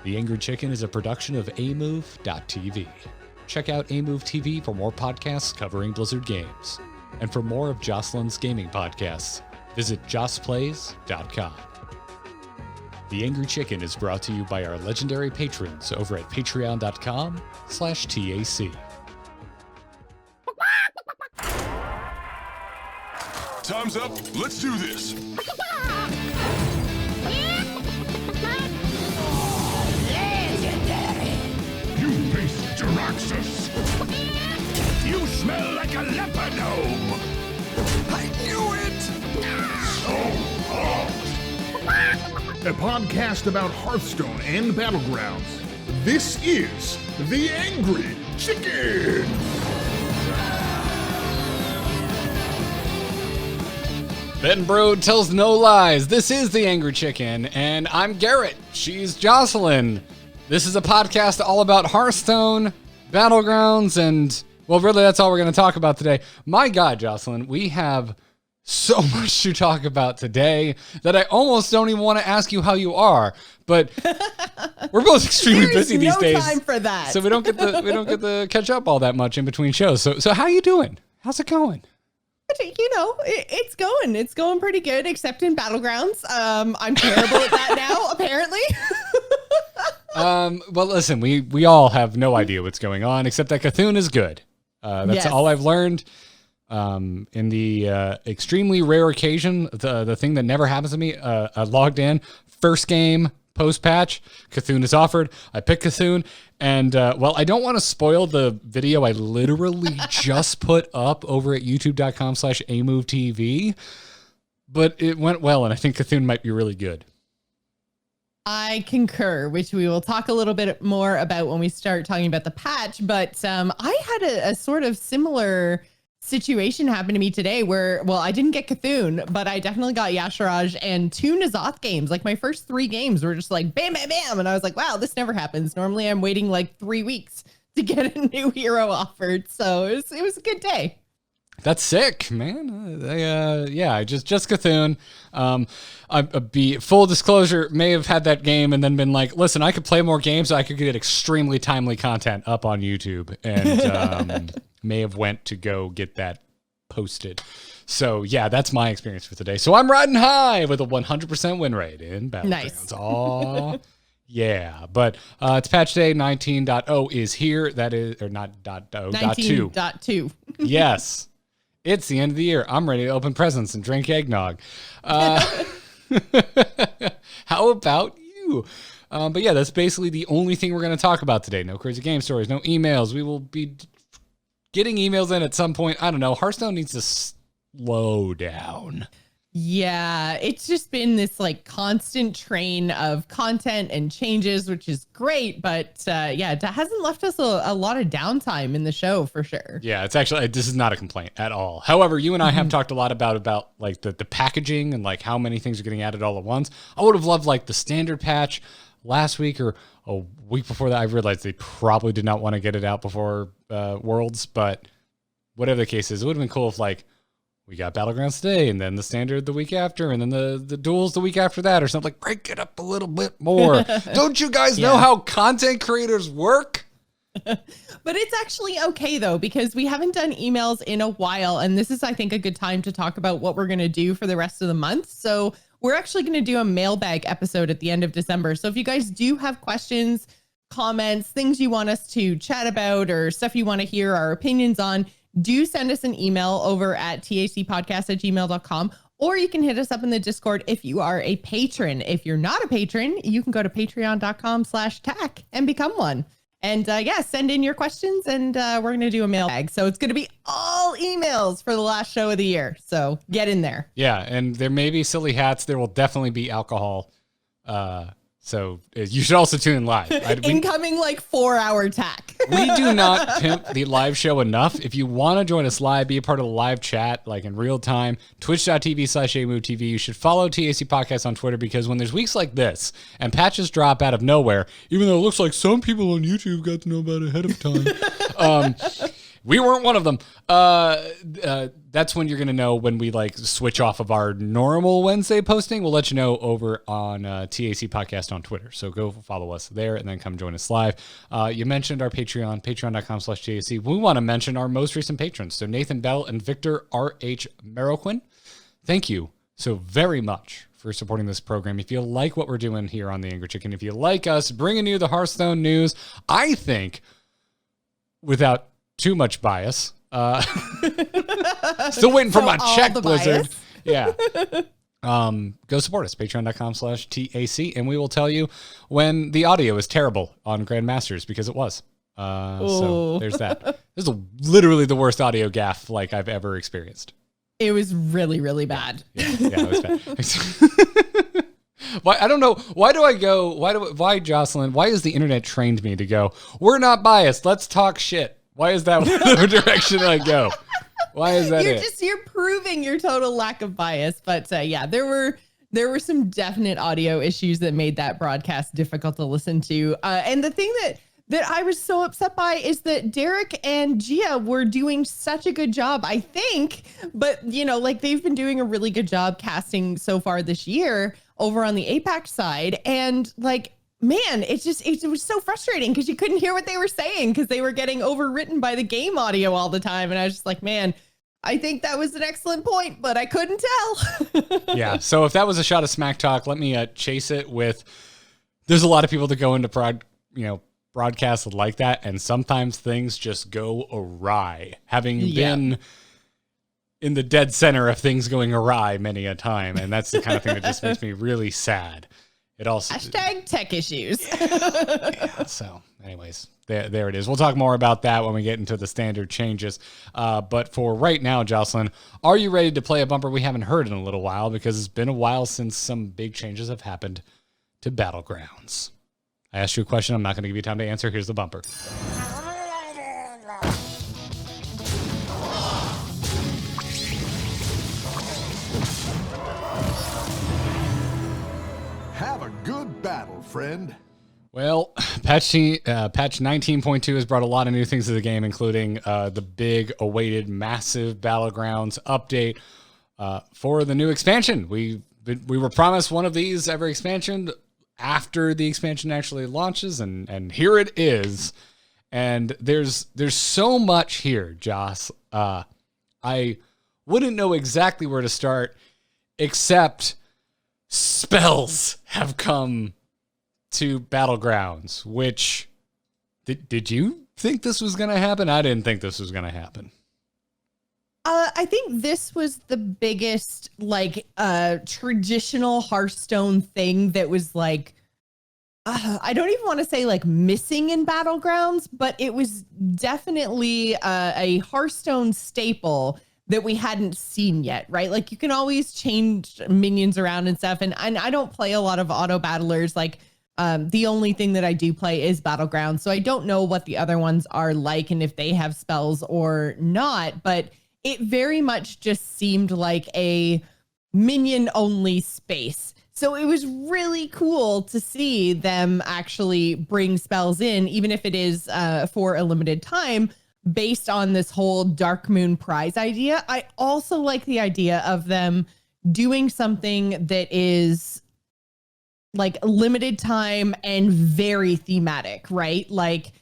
The Angry Chicken is a production of amove.tv. Check out Amove TV for more podcasts covering Blizzard games. And for more of Jocelyn's gaming podcasts, visit josplays.com. The Angry Chicken is brought to you by our legendary patrons over at patreon.com/TAC. Time's up. Let's do this. Legendary! You beast, Jaraxxus! You smell like a leopard gnome! I knew it! So hot! A podcast about Hearthstone and Battlegrounds. This is The Angry Chicken! Ben Brode tells no lies. This is The Angry Chicken, and I'm Garrett. She's Jocelyn. This is a podcast all about Hearthstone, Battlegrounds, and, well, really, that's all we're going to talk about today. My God, Jocelyn, we have so much to talk about today that I almost don't even want to ask you how you are, but we're both extremely busy these days. There's no time for that. So we don't get to catch up all that much in between shows. So how you doing? How's it going? You know, it's going. It's going pretty good, except in Battlegrounds. I'm terrible at that now, apparently. Well, listen, we all have no idea what's going on, except that Fethune is good. That's all I've learned. In the extremely rare occasion, the thing that never happens to me, I logged in, first game, post-patch, Fethune is offered. I picked Fethune, and, well, I don't want to spoil the video I literally just put up over at youtube.com/amovetv, but it went well, and I think Fethune might be really good. I concur, which we will talk a little bit more about when we start talking about the patch, but I had a sort of similar situation happened to me today where, well, I didn't get Fethune, but I definitely got Yasharaj and 2 Nazath games. Like my first 3 games were just like bam, bam, bam. And I was like, wow, this never happens. Normally I'm waiting like 3 weeks to get a new hero offered. So it was a good day. That's sick, man. Yeah, just Fethune. I'd be full disclosure, may have had that game and then been like, listen, I could play more games. So I could get extremely timely content up on YouTube, and may have went to go get that posted. So yeah, that's my experience for today. So I'm riding high with a 100% win rate in Battlegrounds. Nice. Aw, yeah. But it's patch day 19.0 is here. That is, or not .0, .2. 19.2. Yes. It's the end of the year. I'm ready to open presents and drink eggnog. How about you? But yeah, that's basically the only thing we're going to talk about today. No crazy game stories, no emails. We will be getting emails in at some point. I don't know. Hearthstone needs to slow down. Yeah, it's just been this like constant train of content and changes, which is great. But yeah, it hasn't left us a lot of downtime in the show for sure. Yeah, it's actually, this is not a complaint at all. However, you and I have talked a lot about like the packaging and like how many things are getting added all at once. I would have loved like the standard patch last week or a week before that. I realized they probably did not want to get it out before Worlds, but whatever the case is, it would have been cool if like we got Battlegrounds today and then the standard the week after and then the duels the week after that or something. Like, break it up a little bit more. Don't you guys know how content creators work? But it's actually okay though, because we haven't done emails in a while. And this is, I think, a good time to talk about what we're going to do for the rest of the month. So we're actually going to do a mailbag episode at the end of December. So if you guys do have questions, comments, things you want us to chat about or stuff you want to hear our opinions on, do send us an email over at tacpodcast@gmail.com, or you can hit us up in the Discord if you are a patron. If you're not a patron, you can go to patreon.com/tac and become one. And yeah, send in your questions and we're going to do a mailbag. So it's going to be all emails for the last show of the year. So get in there. Yeah. And there may be silly hats. There will definitely be alcohol. So you should also tune in live. Incoming like 4-hour tack. We do not pimp the live show enough. If you want to join us live, be a part of the live chat, like in real time, twitch.tv/amovetv. You should follow TAC Podcast on Twitter, because when there's weeks like this and patches drop out of nowhere, even though it looks like some people on YouTube got to know about it ahead of time, We weren't one of them. That's when you're going to know when we like switch off of our normal Wednesday posting. We'll let you know over on TAC Podcast on Twitter. So go follow us there and then come join us live. You mentioned our Patreon, patreon.com/TAC. We want to mention our most recent patrons. So Nathan Bell and Victor R.H. Merroquin. Thank you so very much for supporting this program. If you like what we're doing here on The Angry Chicken, if you like us bringing you the Hearthstone news, I think, without too much bias, still waiting for my check, Blizzard. Yeah. Go support us, patreon.com/TAC, and we will tell you when the audio is terrible on Grandmasters, because it was. So there's that. This is literally the worst audio gaffe like I've ever experienced. It was really, really bad. Yeah, it was bad. Why? I don't know. Why do I go? Why, Jocelyn? Why has the internet trained me to go, we're not biased, let's talk shit? Why is that the direction I go? Why is that You're proving your total lack of bias. But yeah, there were some definite audio issues that made that broadcast difficult to listen to. And the thing that I was so upset by is that Derek and Gia were doing such a good job, I think, but like they've been doing a really good job casting so far this year over on the APAC side. And like, man, it was so frustrating because you couldn't hear what they were saying because they were getting overwritten by the game audio all the time. And I was just like, man, I think that was an excellent point, but I couldn't tell. Yeah. So if that was a shot of smack talk, let me chase it with, there's a lot of people that go into broadcasts like that, and sometimes things just go awry. Having been in the dead center of things going awry many a time, and that's the kind of thing that just makes me really sad. It also #tech issues. Yeah, so anyways, there it is. We'll talk more about that when we get into the standard changes. But for right now, Jocelyn, are you ready to play a bumper we haven't heard in a little while, because it's been a while since some big changes have happened to Battlegrounds? I asked you a question. I'm not going to give you time to answer. Here's the bumper. Have a good battle, friend. Well, patch 19.2 has brought a lot of new things to the game, including the big awaited massive Battlegrounds update for the new expansion. We were promised one of these every expansion after the expansion actually launches, and here it is. And there's so much here, Joss. I wouldn't know exactly where to start, except spells have come to Battlegrounds, which did you think this was going to happen? I didn't think this was going to happen. I think this was the biggest, traditional Hearthstone thing that was I don't even want to say missing in Battlegrounds, but it was definitely a Hearthstone staple that we hadn't seen yet, right? Like, you can always change minions around and stuff. And I don't play a lot of auto battlers. The only thing that I do play is Battlegrounds. So I don't know what the other ones are like and if they have spells or not, but it very much just seemed like a minion only space. So it was really cool to see them actually bring spells in, even if it is for a limited time, based on this whole Darkmoon Prize idea. I also like the idea of them doing something that is limited time and very thematic, right?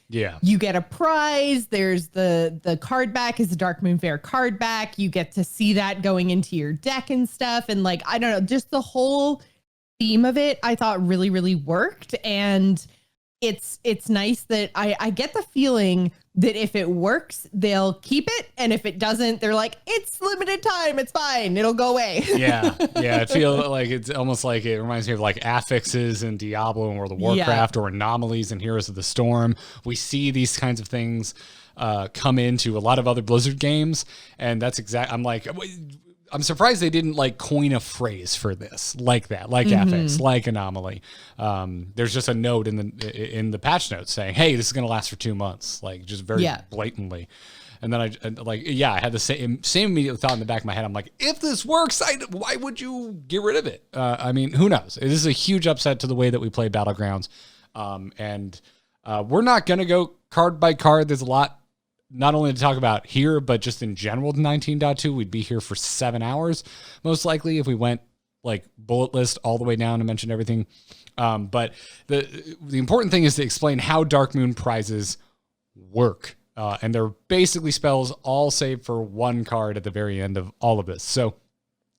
You get a prize. There's the card back is the Darkmoon Fair card back. You get to see that going into your deck and stuff. And I don't know, just the whole theme of it, I thought really, really worked. And it's nice that I get the feeling that if it works, they'll keep it. And if it doesn't, they're like, it's limited time. It's fine. It'll go away. Yeah. It feels like it's almost like it reminds me of affixes in Diablo and World of Warcraft, or anomalies in Heroes of the Storm. We see these kinds of things come into a lot of other Blizzard games. And that's I'm surprised they didn't coin a phrase for this like that, affix, like anomaly. There's just a note in the patch notes saying, "Hey, this is going to last for 2 months," just very blatantly. And then I had the same immediate thought in the back of my head. I'm like, if this works, why would you get rid of it? Who knows? This is a huge upset to the way that we play Battlegrounds, and we're not going to go card by card. There's a lot not only to talk about here, but just in general, 19.2, we'd be here for 7 hours, most likely, if we went like bullet list all the way down and mentioned everything. But the important thing is to explain how Darkmoon Prizes work. And they're basically spells all save for one card at the very end of all of this. So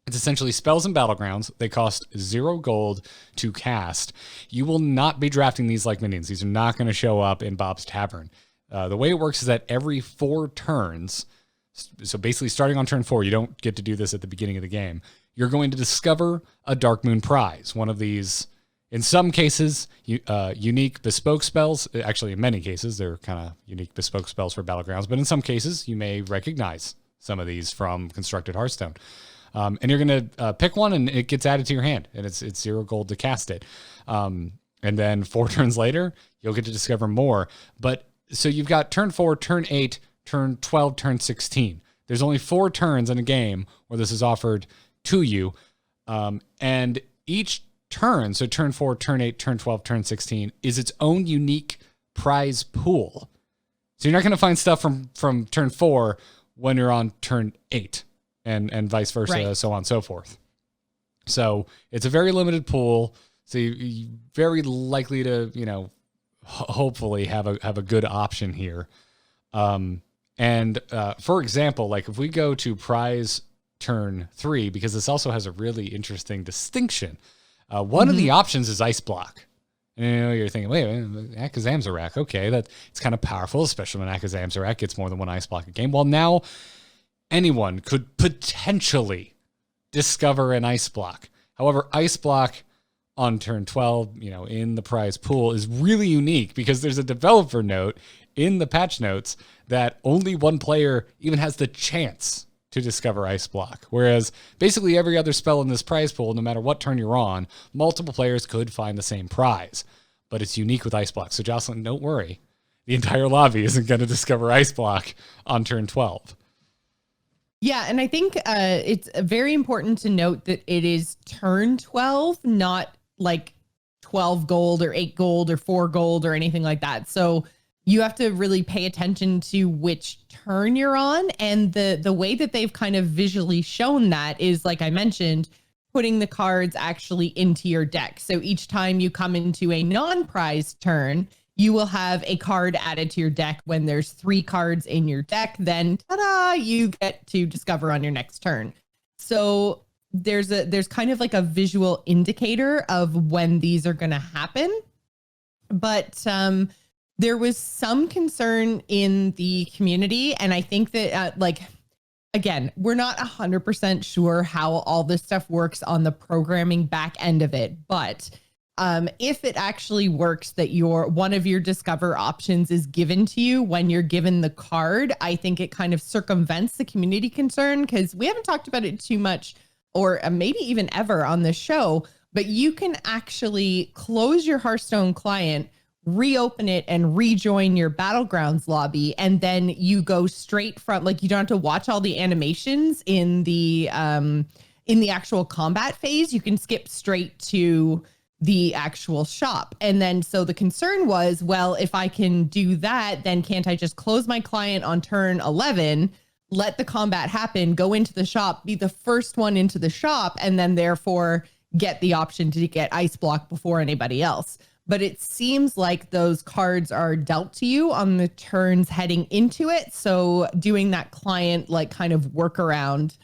it's essentially spells and Battlegrounds. They cost 0 gold to cast. You will not be drafting these like minions. These are not going to show up in Bob's Tavern. The way it works is that every 4 turns, so basically starting on turn 4, you don't get to do this at the beginning of the game, you're going to discover a Darkmoon Prize. One of these, in some cases, unique bespoke spells. Actually, in many cases, they're kind of unique bespoke spells for Battlegrounds, but in some cases, you may recognize some of these from Constructed Hearthstone. And you're going to pick one, and it gets added to your hand, and it's 0 gold to cast it. And then 4 turns later, you'll get to discover more. But so you've got turn 4, turn 8, turn 12, turn 16. There's only 4 turns in a game where this is offered to you. And each turn, so turn 4, turn 8, turn 12, turn 16, is its own unique prize pool. So you're not going to find stuff from turn 4 when you're on turn 8 and vice versa, right, so on and so forth. So it's a very limited pool. So you're very likely to, hopefully have a good option here. And for example, like if we go to prize turn 3, because this also has a really interesting distinction. One of the options is Ice Block. And you're thinking, wait, Akazamzarak, okay, it's kind of powerful, especially when Akazamzarak gets more than 1 Ice Block a game. Well, now anyone could potentially discover an Ice Block. However, Ice Block on turn 12, in the prize pool is really unique because there's a developer note in the patch notes that only one player even has the chance to discover Ice Block. Whereas basically every other spell in this prize pool, no matter what turn you're on, multiple players could find the same prize. But it's unique with Ice Block. So Jocelyn, don't worry. The entire lobby isn't going to discover Ice Block on turn 12. Yeah, and I think it's very important to note that it is turn 12, not like 12 gold or 8 gold or 4 gold or anything like that. So you have to really pay attention to which turn you're on. And the way that they've kind of visually shown that is, like I mentioned, putting the cards actually into your deck. So each time you come into a non-prize turn, you will have a card added to your deck. When there's 3 cards in your deck, then ta-da, you get to discover on your next turn. So there's kind of like a visual indicator of when these are going to happen. But there was some concern in the community. And I think that again, we're not 100% sure how all this stuff works on the programming back end of it. But if it actually works that one of your discover options is given to you when you're given the card, I think it kind of circumvents the community concern, because we haven't talked about it too much, or maybe even ever on this show, but you can actually close your Hearthstone client, reopen it, and rejoin your Battlegrounds lobby, and then you go straight from, like, you don't have to watch all the animations in the actual combat phase. You can skip straight to the actual shop. And then so the concern was, well, if I can do that, then can't I just close my client on turn 11, let the combat happen, go into the shop, be the first one into the shop, and then therefore get the option to get Ice Block before anybody else? But it seems like those cards are dealt to you on the turns heading into it. So doing that client kind of workaround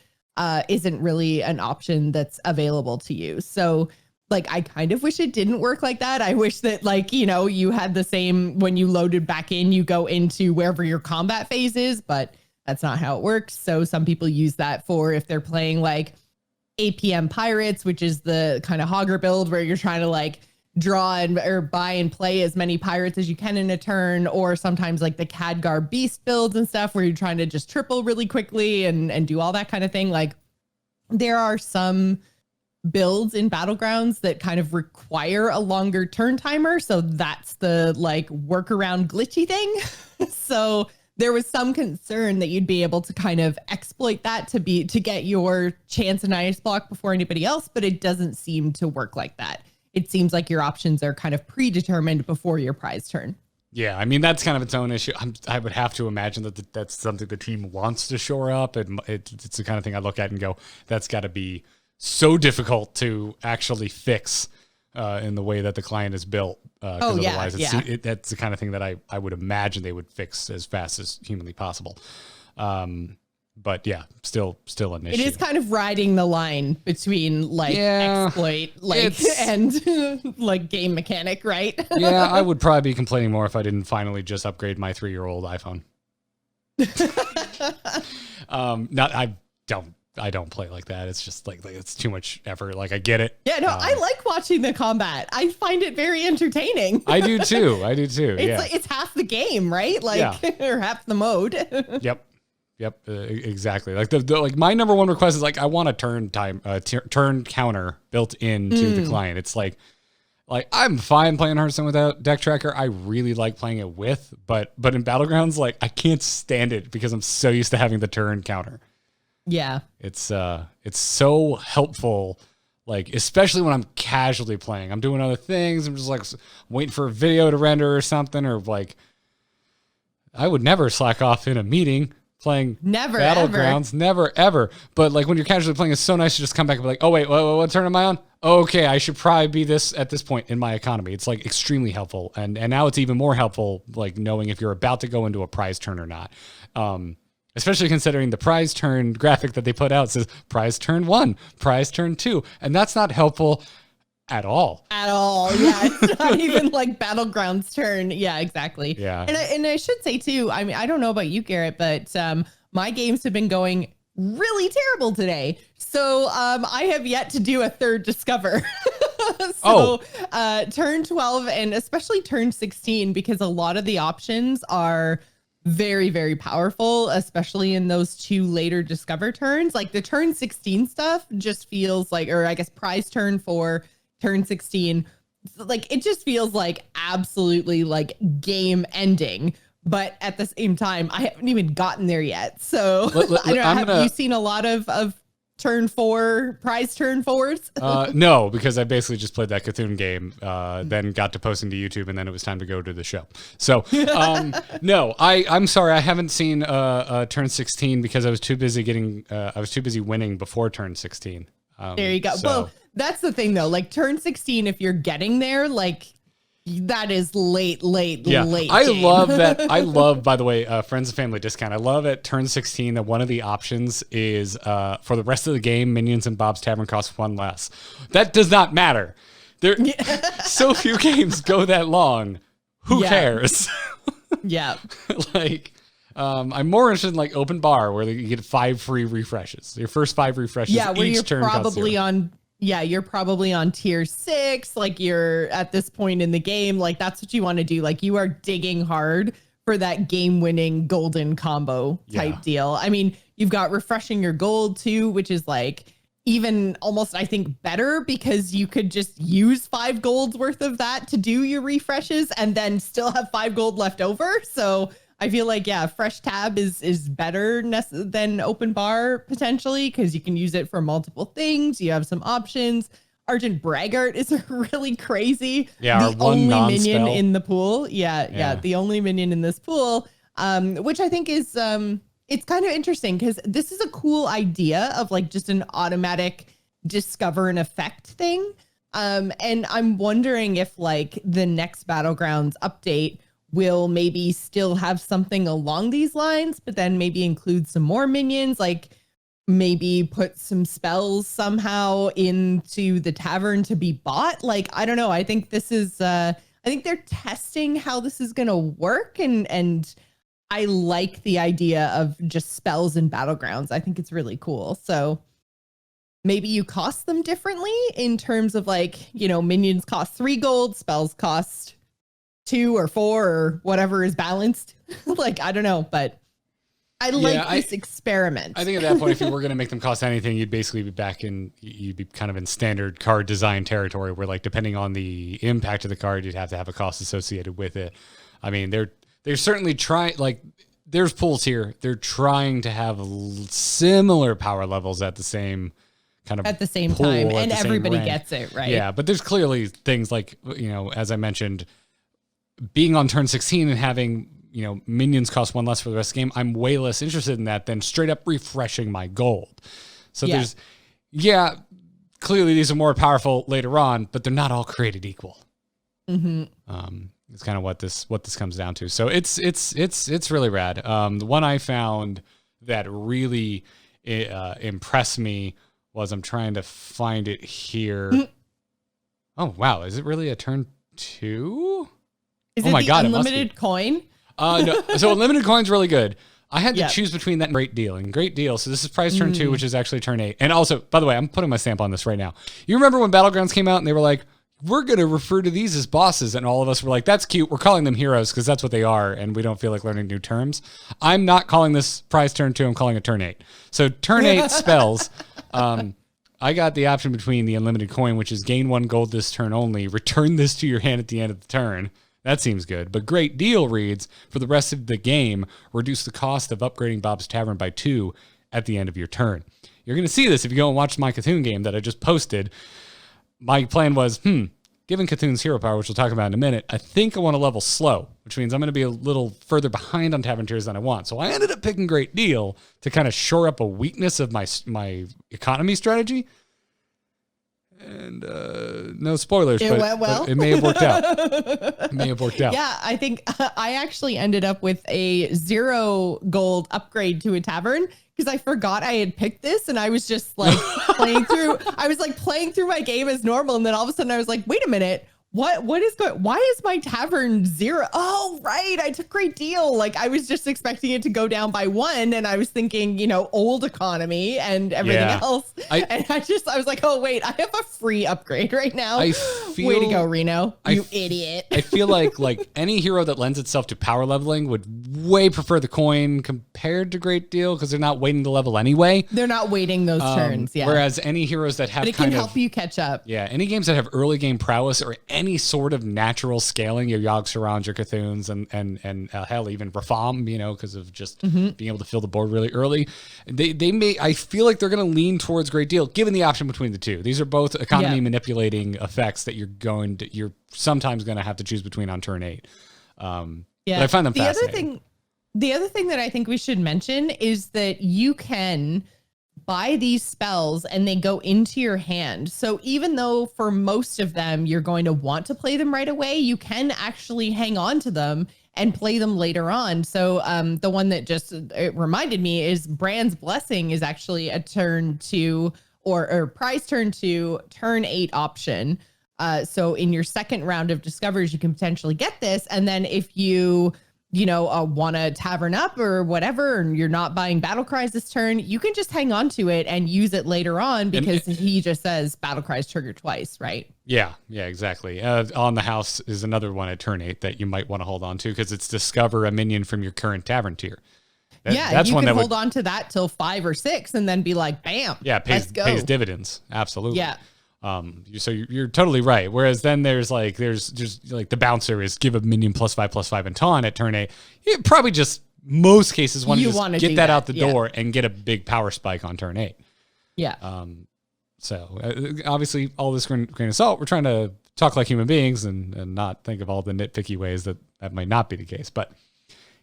isn't really an option that's available to you. So I kind of wish it didn't work like that. I wish that you had the same, when you loaded back in, you go into wherever your combat phase is, but that's not how it works. So some people use that for if they're playing APM Pirates, which is the kind of hogger build where you're trying to draw or buy and play as many pirates as you can in a turn, or sometimes the Khadgar Beast builds and stuff where you're trying to just triple really quickly and do all that kind of thing. There are some builds in Battlegrounds that kind of require a longer turn timer. So that's the workaround glitchy thing. So there was some concern that you'd be able to kind of exploit that to get your chance in Ice Block before anybody else, but it doesn't seem to work like that. It seems like your options are kind of predetermined before your prize turn. Yeah, I mean, that's kind of its own issue. I would have to imagine that that's something the team wants to shore up. And it's the kind of thing I look at and go, that's got to be so difficult to actually fix in the way that the client is built. Otherwise, that's the kind of thing that I would imagine they would fix as fast as humanly possible. But yeah, still an issue. It is kind of riding the line between exploit and like game mechanic, right? Yeah, I would probably be complaining more if I didn't finally just upgrade my 3-year-old iPhone. I don't play like that. It's just like it's too much effort. Like I get it. Yeah, no, I like watching the combat. I find it very entertaining. I do too. It's like, it's half the game, right? Or half the mode. Yep, exactly. Like like my number one request is like I want a turn counter built into the client. It's like I'm fine playing Hearthstone without deck tracker. I really like playing it with, but in Battlegrounds, like I can't stand it because I'm so used to having the turn counter. Yeah, it's so helpful. Like especially when I'm casually playing, I'm doing other things. I'm just like waiting for a video to render or something, or like I would never slack off in a meeting. Playing Battlegrounds, never ever. But like when you're casually playing, it's so nice to just come back and be like, oh wait, what turn am I on? Okay, I should probably be this at this point in my economy. It's like extremely helpful, and now it's even more helpful, like knowing if you're about to go into a prize turn or not. Especially considering the prize turn graphic that they put out says prize turn 1, prize turn 2, and that's not helpful at all. Yeah, it's not even like Battlegrounds turn. Yeah, exactly. Yeah. And I should say too, I mean, I don't know about you, Garrett, but my games have been going really terrible today. So I have yet to do a third discover. Turn 12 and especially turn 16, because a lot of the options are very, very powerful, especially in those 2 later discover turns. Like the turn 16 stuff just feels like, or I guess prize turn for turn 16, like it just feels like absolutely like game ending, but at the same time I haven't even gotten there yet. So I don't know, have you seen a lot of turn 4 prize turn 4s? No, because I basically just played that Cthulhu game, then got to posting to YouTube, and then it was time to go to the show. So no, I'm sorry, I haven't seen turn 16 because I was too busy winning before turn 16. There you go. So. Well, that's the thing though. Like turn 16, if you're getting there, like that is late. I love that. I love, by the way, friends and family discount. I love at turn 16 that one of the options is for the rest of the game, Minions and Bob's Tavern cost 1 less. That does not matter. There, so few games go that long. Who cares? Yeah. Like. I'm more interested in like open bar where you get 5 free refreshes. Your first 5 refreshes. Yeah, where each you're turn probably on. Yeah, you're probably on tier 6. Like you're at this point in the game. Like that's what you want to do. Like you are digging hard for that game-winning golden combo type deal. I mean, you've got refreshing your gold too, which is like even almost I think better because you could just use 5 gold's worth of that to do your refreshes and then still have 5 gold left over. So I feel like, fresh tab is better than open bar potentially because you can use it for multiple things. You have some options. Argent Braggart is really crazy. Yeah, the only minion in the pool. Yeah, the only minion in this pool, which I think is it's kind of interesting because this is a cool idea of like just an automatic discover an effect thing. And I'm wondering if like the next Battlegrounds update will maybe still have something along these lines, but then maybe include some more minions, like maybe put some spells somehow into the tavern to be bought. Like, I don't know. I think this is, I think they're testing how this is going to work. And I like the idea of just spells in Battlegrounds. I think it's really cool. So maybe you cost them differently in terms of like, minions cost 3 gold, spells cost 2 or 4 or whatever is balanced. Like, I don't know, but I like this experiment. I think at that point, if you were going to make them cost anything, you'd basically be you'd be kind of in standard card design territory where like, depending on the impact of the card, you'd have to have a cost associated with it. I mean, they're certainly trying, like there's pools here. They're trying to have similar power levels at the same kind of at the same time. And everybody gets it, right? Yeah. But there's clearly things like, as I mentioned, being on turn 16 and having, minions cost 1 less for the rest of the game, I'm way less interested in that than straight up refreshing my gold. So clearly these are more powerful later on, but they're not all created equal. Mm-hmm. It's kind of what this comes down to. So it's really rad. The one I found that really impressed me was, I'm trying to find it here. Oh wow, is it really a turn 2? Is it the unlimited coin? No. So unlimited coin's really good. I had to choose between that and Great Deal. And Great Deal, so this is prize turn 2, which is actually turn 8. And also, by the way, I'm putting my stamp on this right now. You remember when Battlegrounds came out and they were like, we're going to refer to these as bosses. And all of us were like, that's cute. We're calling them heroes because that's what they are. And we don't feel like learning new terms. I'm not calling this prize turn 2. I'm calling it turn 8. So turn 8 spells. I got the option between the unlimited coin, which is gain 1 gold this turn only. Return this to your hand at the end of the turn. That seems good. But Great Deal reads, for the rest of the game, reduce the cost of upgrading Bob's Tavern by 2 at the end of your turn. You're going to see this if you go and watch my Cthulhu game that I just posted. My plan was, given Cthulhu's hero power, which we'll talk about in a minute, I think I want to level slow, which means I'm going to be a little further behind on Tavern tiers than I want. So I ended up picking Great Deal to kind of shore up a weakness of my economy strategy. And no spoilers, but it may have worked out. Yeah, I think I actually ended up with a 0 gold upgrade to a tavern because I forgot I had picked this, and I was just like playing through my game as normal, and then all of a sudden I was like, wait a minute. What is going? Why is my tavern 0? Oh, right. I took Great Deal. Like, I was just expecting it to go down by 1. And I was thinking, old economy and everything else. I was like, oh, wait, I have a free upgrade right now. Way to go, Reno. You idiot. I feel like any hero that lends itself to power leveling would way prefer the coin compared to Great Deal because they're not waiting to level anyway. They're not waiting those turns. Yeah. Whereas any heroes that have but it can help you catch up. Yeah. Any games that have early game prowess or any sort of natural scaling, your Yogg-Sarongs, your Cthunes, and hell, even Rafam, because of just being able to fill the board really early. I feel like they're going to lean towards Great Deal, given the option between the two. These are both economy manipulating effects that you're sometimes going to have to choose between on turn 8. But I find them fascinating. The other thing that I think we should mention is that you can buy these spells and they go into your hand. So even though for most of them, you're going to want to play them right away, you can actually hang on to them and play them later on. So the one that just reminded me is Bran's Blessing is actually a turn 2 or prize turn 2, turn 8 option. So in your second round of discoveries, you can potentially get this. And then if you want to tavern up or whatever, and you're not buying battle cries this turn, you can just hang on to it and use it later on because he just says battle cries trigger twice, right? Yeah, exactly. On the House is another one at turn 8 that you might want to hold on to because it's discover a minion from your current tavern tier. That's you can hold on to that till 5 or 6 and then be like, bam, pays dividends. Absolutely. Yeah. So you're totally right. Whereas then there's the bouncer is give a minion +5/+5 and taunt at turn 8. You probably just most cases want to just get that out the door and get a big power spike on turn 8. Yeah. So obviously all this grain of salt, we're trying to talk like human beings and not think of all the nitpicky ways that might not be the case. But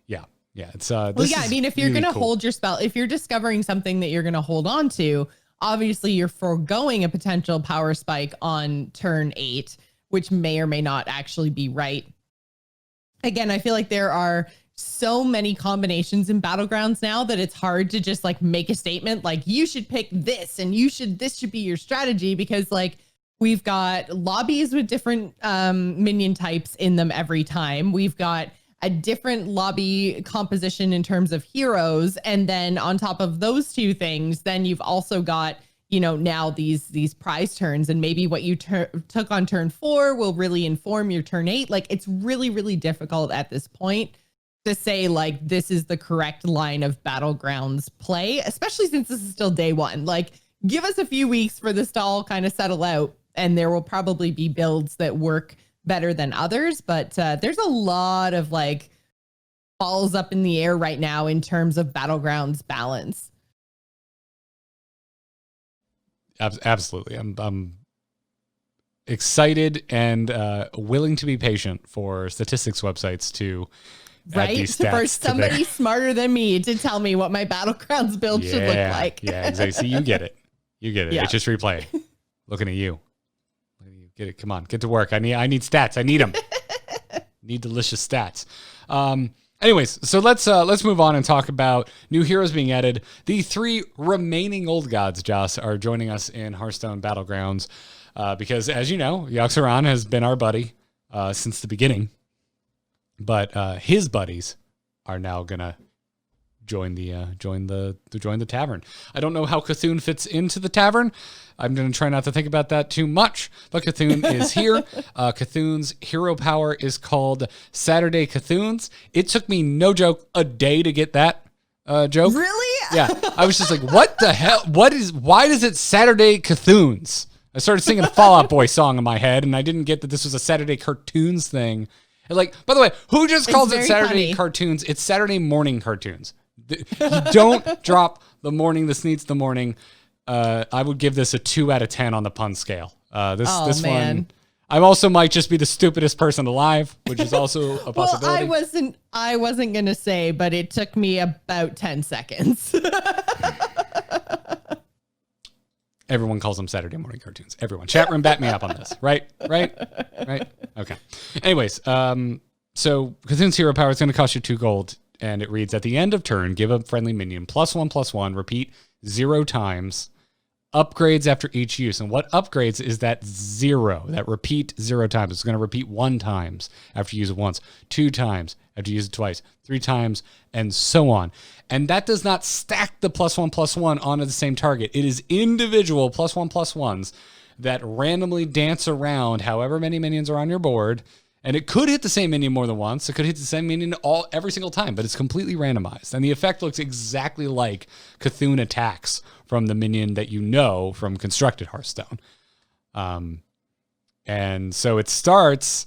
yeah, it's if you're going to hold your spell, if you're discovering something that you're going to hold on to, obviously you're foregoing a potential power spike on turn 8, which may or may not actually be right. Again, I feel like there are so many combinations in Battlegrounds now that it's hard to just make a statement like you should pick this and this should be your strategy, because we've got lobbies with different minion types in them every time. We've got a different lobby composition in terms of heroes. And then on top of those two things, then you've also got, now these prize turns, and maybe what you took on turn 4 will really inform your turn 8. It's really, really difficult at this point to say this is the correct line of Battlegrounds play, especially since this is still day 1. Give us a few weeks for this to all kind of settle out, and there will probably be builds that work better than others, but there's a lot of balls up in the air right now in terms of Battlegrounds balance. Absolutely. excited and willing to be patient for statistics websites to add these stats for somebody smarter than me to tell me what my Battlegrounds build should look like. Yeah, exactly. See, you get it. Yeah. It's just replay. Looking at you. Get it. Come on, get to work. I need stats. I need them. Need delicious stats. Anyways, so let's move on and talk about new heroes being added. The 3 remaining old gods, Joss, are joining us in Hearthstone Battlegrounds because, as you know, Yasharaj has been our buddy since the beginning, but his buddies are now gonna join the tavern. I don't know how Fethune fits into the tavern. I'm going to try not to think about that too much, but Fethune is here. Cthune's hero power is called Saturday Cthunes. It took me, no joke, a day to get that joke. Really? Yeah. I was just like, what the hell? Why does it Saturday Cthunes? I started singing a Fall Out Boy song in my head, and I didn't get that this was a Saturday cartoons thing. And like, by the way, who just calls it Saturday cartoons? It's Saturday morning cartoons. You don't drop the morning. This needs the morning. I would give this a 2 out of 10 on the pun scale. This man. one, I also might just be the stupidest person alive, which is also a possibility. Well, I wasn't gonna say, but it took me about 10 seconds. Everyone calls them Saturday morning cartoons. Everyone, chat room, back me up on this. Right. Okay. Anyways, so Cthune's hero power is going to cost you 2 gold. And it reads, at the end of turn, give a friendly minion +1/+1, repeat 0 times, upgrades after each use. And what upgrades is that 0, that repeat 0 times. It's going to repeat 1 times after you use it once, 2 times after you use it twice, 3 times, and so on. And that does not stack the +1/+1 onto the same target. It is individual +1/+1s that randomly dance around however many minions are on your board. And it could hit the same minion more than once. It could hit the same minion every single time, but it's completely randomized. And the effect looks exactly like Cthulhu attacks from the minion that you know from Constructed Hearthstone. And so it starts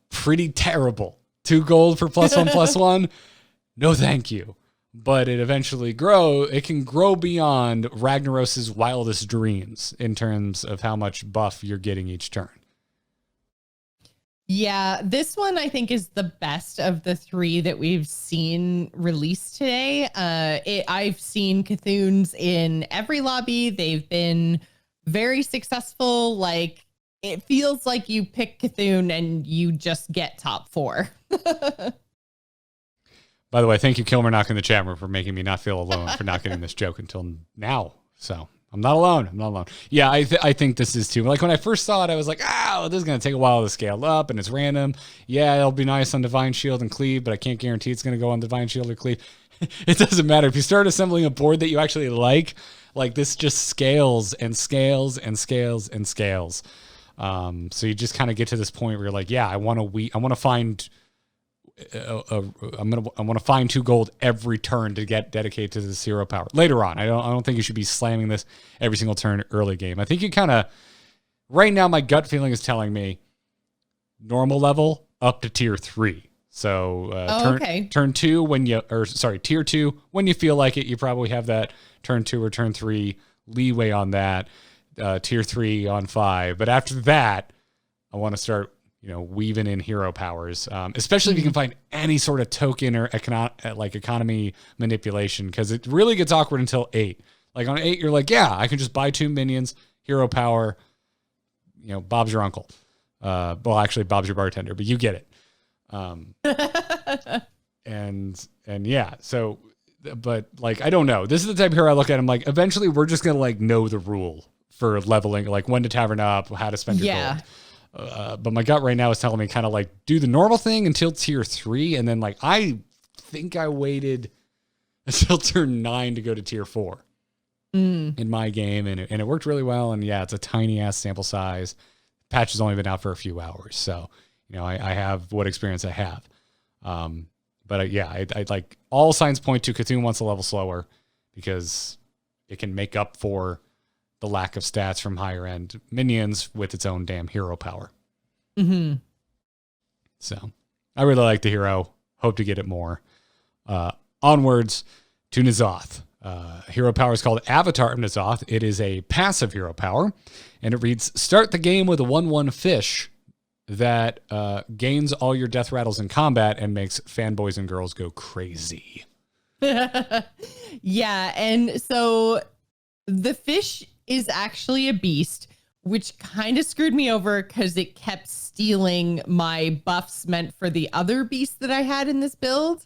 pretty terrible. 2 gold for +1/+1. No, thank you. But it eventually it can grow beyond Ragnaros's wildest dreams in terms of how much buff you're getting each turn. Yeah, this one I think is the best of the 3 that we've seen released today. I've seen Cthunes in every lobby. They've been very successful. Like, it feels like you pick Cthulhu and you just get top 4. By the way, thank you, Kilmer, knocking the chat room for making me not feel alone for not getting this joke until now. So I'm not alone. Yeah, I think this is too. Like when I first saw it, I was like, this is going to take a while to scale up and it's random. Yeah, it'll be nice on Divine Shield and Cleave, but I can't guarantee it's going to go on Divine Shield or Cleave. It doesn't matter. If you start assembling a board that you actually like this just scales and scales and scales and scales. So you just kind of get to this point where you're like, yeah, I want to find... I want to find 2 gold every turn to get dedicated to the 0 power. Later on, I don't think you should be slamming this every single turn early game. I think you kind of right now. My gut feeling is telling me normal level up to tier 3. So turn 2 tier 2 when you feel like it. You probably have that turn 2 or turn 3 leeway on that. Tier 3 on 5, but after that, I want to start weaving in hero powers, especially if you can find any sort of token or economy manipulation, because it really gets awkward until 8. Like on 8, you're like, yeah, I can just buy 2 minions, hero power, Bob's your uncle. Well, actually, Bob's your bartender, but you get it. And yeah, so, but like, I don't know. This is the type of hero I look at. I'm like, eventually we're just going to know the rule for leveling, like when to tavern up, how to spend your gold. But my gut right now is telling me kind of do the normal thing until tier 3. And then I think I waited until turn 9 to go to tier 4 in my game. And it worked really well. And yeah, it's a tiny ass sample size. Patch has only been out for a few hours. So, I have what experience I have. But I like all signs point to Cthulhu wants a level slower because it can make up for the lack of stats from higher end minions with its own damn hero power. Mm-hmm. So I really like the hero. Hope to get it more. Onwards to Nazath. hero power is called Avatar of Nazath. It is a passive hero power, and it reads, start the game with a 1/1 fish that gains all your death rattles in combat and makes fanboys and girls go crazy. Yeah, and so the fish is actually a beast, which kind of screwed me over because it kept stealing my buffs meant for the other beasts that I had in this build.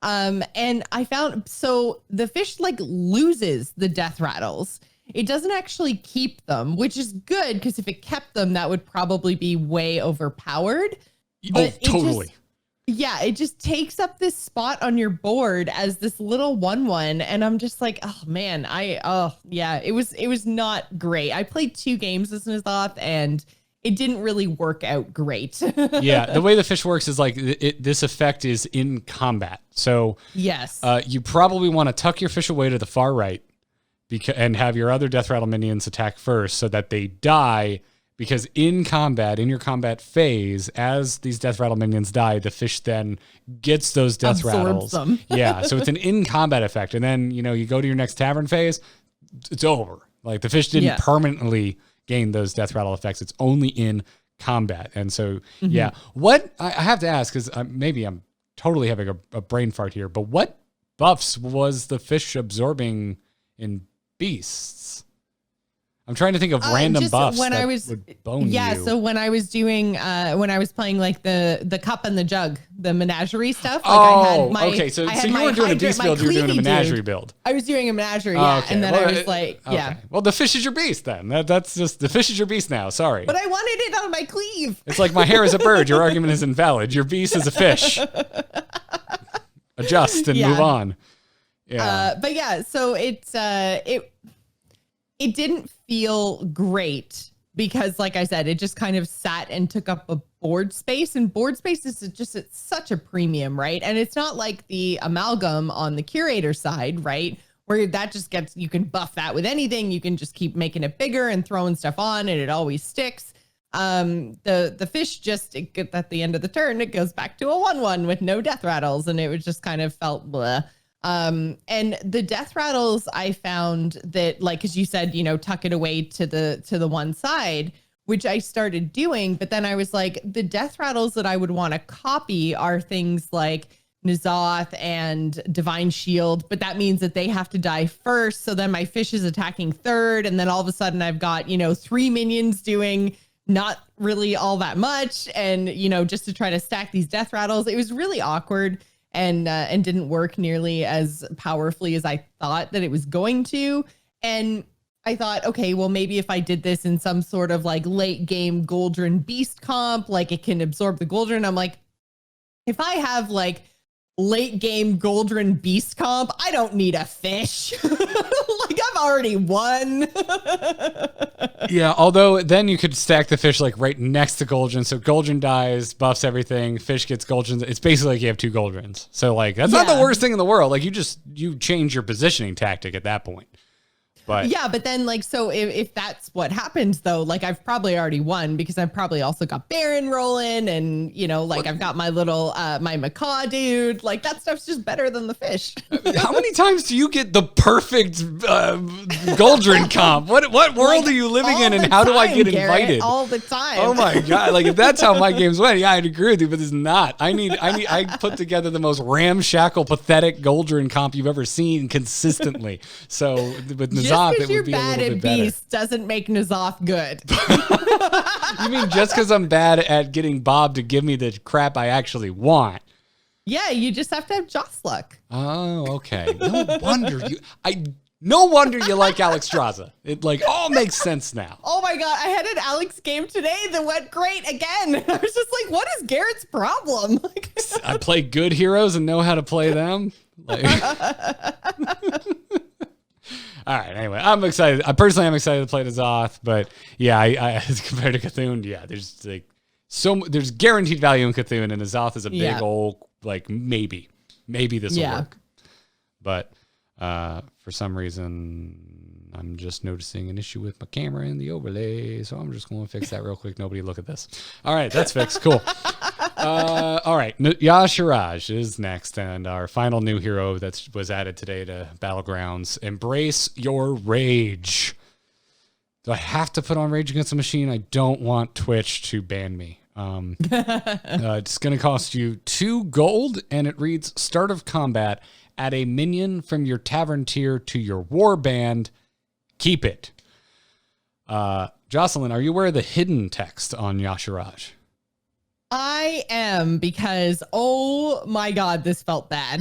And I found, so the fish like loses the death rattles. It doesn't actually keep them, which is good because if it kept them, that would probably be way overpowered. But totally. It just takes up this spot on your board as this little 1/1. And I'm just like, oh man, it was not great. I played 2 games as Nazath and it didn't really work out great. Yeah, the way the fish works is like this effect is in combat. So yes, you probably want to tuck your fish away to the far right and have your other death rattle minions attack first so that they die. Because in combat, in your combat phase, as these death rattle minions die, the fish then gets those death rattles. Them. Yeah, so it's an in combat effect, and then you go to your next tavern phase, it's over. Like the fish didn't permanently gain those death rattle effects. It's only in combat. And so, what I have to ask, because maybe I'm totally having a brain fart here, but what buffs was the fish absorbing in beasts? I'm trying to think of random buffs when that I was, would bone you. So when I was doing, when I was playing like the cup and the jug, the menagerie stuff. Like okay. So you weren't doing a beast build, you were doing a menagerie build. I was doing a menagerie, okay. And then I was like, okay. Well, the fish is your beast then. That's just, the fish is your beast now. Sorry. But I wanted it on my cleave. It's like my hair is a bird. Your argument is invalid. Your beast is a fish. Adjust and move on. Yeah. But yeah, so it didn't feel great because, like I said, it just kind of sat and took up a board space, and board space is just it's such a premium, right? And it's not like the amalgam on the curator side, right? Where that just gets, you can buff that with anything. You can just keep making it bigger and throwing stuff on and it always sticks. The fish just, at the end of the turn, it goes back to a 1/1 with no death rattles, and it was just kind of felt bleh. And the death rattles, I found that, like, as you said, tuck it away to the one side, which I started doing. But then I was like, the death rattles that I would want to copy are things like Nazath and Divine Shield, but that means that they have to die first. So then my fish is attacking third. And then all of a sudden I've got, 3 minions doing not really all that much. And, just to try to stack these death rattles, it was really awkward. And didn't work nearly as powerfully as I thought that it was going to. And I thought, okay, well, maybe if I did this in some sort of like late game Goldrun beast comp, like it can absorb the Goldrun. I'm like, if I have like late game Goldrun beast comp, I don't need a fish. Like I've already won. Yeah, although then you could stack the fish like right next to Goldrun. So Goldrun dies, buffs everything, fish gets Goldrun. It's basically like you have 2 Goldruns. So like that's not the worst thing in the world. Like you change your positioning tactic at that point. But yeah, but then like, so if that's what happens though, like I've probably already won because I've probably also got Baron rolling and, I've got my little, my macaw dude, like that stuff's just better than the fish. How many times do you get the perfect Goldrun comp? What world are you living in and how do I get invited? Garrett, all the time. Oh my God. Like if that's how my games went, yeah, I'd agree with you, but it's not. I put together the most ramshackle, pathetic Goldrun comp you've ever seen consistently. So with Nazath, it would be a little bit better. Beast doesn't make Nazath good. You mean just because I'm bad at getting Bob to give me the crap I actually want? Yeah, you just have to have Joss luck. Oh, okay. No wonder you like Alex Straza. It like all makes sense now. Oh my God, I had an Alex game today that went great again. I was just like, what is Garrett's problem? I play good heroes and know how to play them. Like, all right. Anyway, I'm excited. I personally am excited to play Nazath, but yeah, I compared to Cthulhu, yeah, there's like there's guaranteed value in Cthulhu, and Nazath is a big old like maybe this will work. But for some reason, I'm just noticing an issue with my camera and the overlay, so I'm just going to fix that real quick. Nobody look at this. All right, that's fixed. Cool. All right. Yasharaj is next, and our final new hero that was added today to Battlegrounds. Embrace your rage. Do I have to put on Rage Against the Machine? I don't want Twitch to ban me. It's going to cost you 2 gold, and it reads, start of combat, add a minion from your tavern tier to your war band. Keep it. Jocelyn, are you aware of the hidden text on Yasharaj? I am, because, oh my God, this felt bad.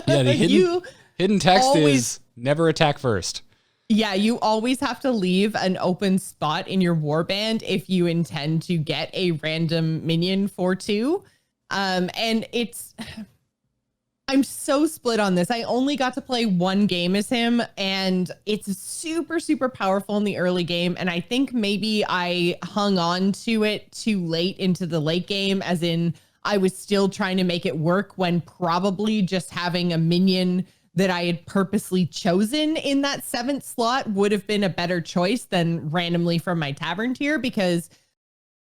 Yeah, the hidden text is never attack first. Yeah, you always have to leave an open spot in your warband if you intend to get a random minion for 2. And I'm so split on this. I only got to play 1 game as him, and it's super, super powerful in the early game. And I think maybe I hung on to it too late into the late game, as in I was still trying to make it work, when probably just having a minion that I had purposely chosen in that 7th slot would have been a better choice than randomly from my tavern tier, because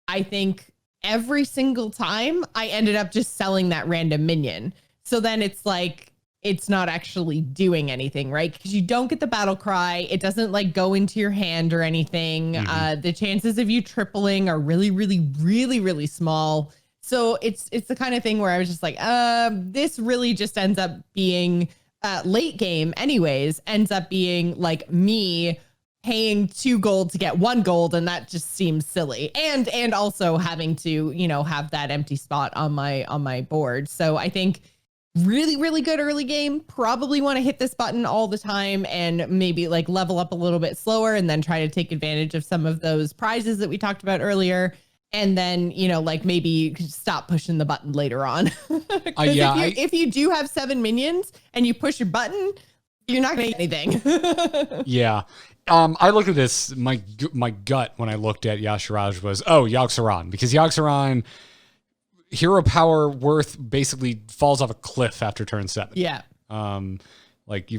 I think every single time I ended up just selling that random minion. So then it's like, it's not actually doing anything, right? Because you don't get the battle cry. It doesn't like go into your hand or anything. The chances of you tripling are really, really, really, really small. So it's the kind of thing where I was just like, this really just ends up being late game anyways, ends up being like me paying 2 gold to get 1 gold, and that just seems silly. And also having to, you know, have that empty spot on my board. So I think really, really good early game. Probably want to hit this button all the time and maybe like level up a little bit slower, and then try to take advantage of some of those prizes that we talked about earlier. And then, you know, like maybe stop pushing the button later on. If you do have 7 minions and you push your button, you're not going to get anything. Yeah. I looked at this, my gut when I looked at Yasharaj was, Yogg-Saron, because Yogg-Saron hero power worth basically falls off a cliff after turn 7. Yeah. Like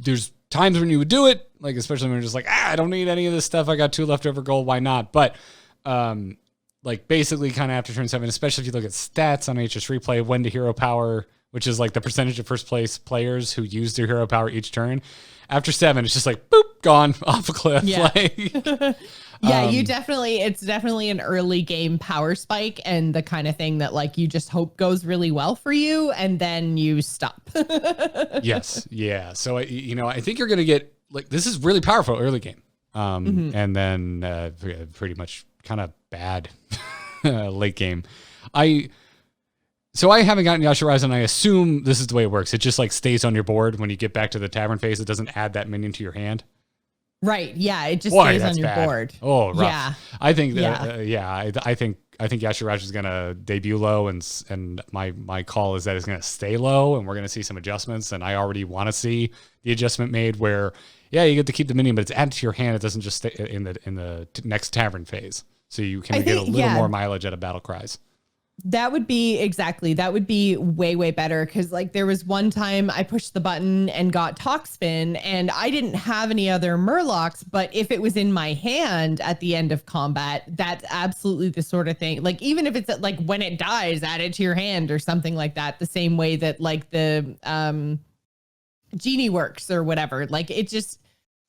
there's times when you would do it, like especially when you're just like, I don't need any of this stuff. I got 2 leftover gold. Why not? But like basically kind of after turn 7, especially if you look at stats on HS Replay, when to hero power, which is like the percentage of first place players who use their hero power each turn. After 7, it's just like, boop, gone off a cliff. Yeah. Like, yeah, it's definitely an early game power spike, and the kind of thing that like you just hope goes really well for you, and then you stop. Yes. Yeah. So, I think you're going to get like, this is really powerful early game. And then pretty much kind of bad late game. So I haven't gotten Yasharaj, and I assume this is the way it works. It just like stays on your board when you get back to the tavern phase. It doesn't add that minion to your hand. Right. Yeah. It just stays on your board. Oh, rough. Yeah. I think I think Yasharaj is gonna debut low, and my call is that it's gonna stay low, and we're gonna see some adjustments. And I already want to see the adjustment made where, you get to keep the minion, but it's added to your hand. It doesn't just stay in the next tavern phase, so you can get a little more mileage out of battle cries. That would be way, way better. Cause like there was one time I pushed the button and got Toxfin, and I didn't have any other Murlocs, but if it was in my hand at the end of combat, that's absolutely the sort of thing. Like, even if it's like when it dies, add it to your hand or something like that, the same way that like the Genie works or whatever. Like it just,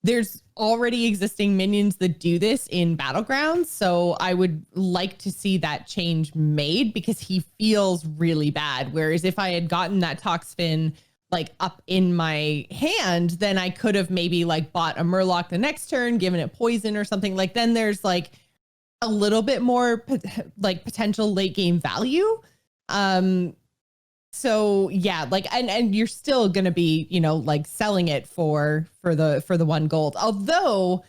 there's already existing minions that do this in Battlegrounds. So I would like to see that change made, because he feels really bad. Whereas if I had gotten that Toxfin like up in my hand, then I could have maybe like bought a Murloc the next turn, given it poison or something. Like then there's like a little bit more like potential late game value. So yeah, like, and you're still going to be, like selling it for the 1 gold. Although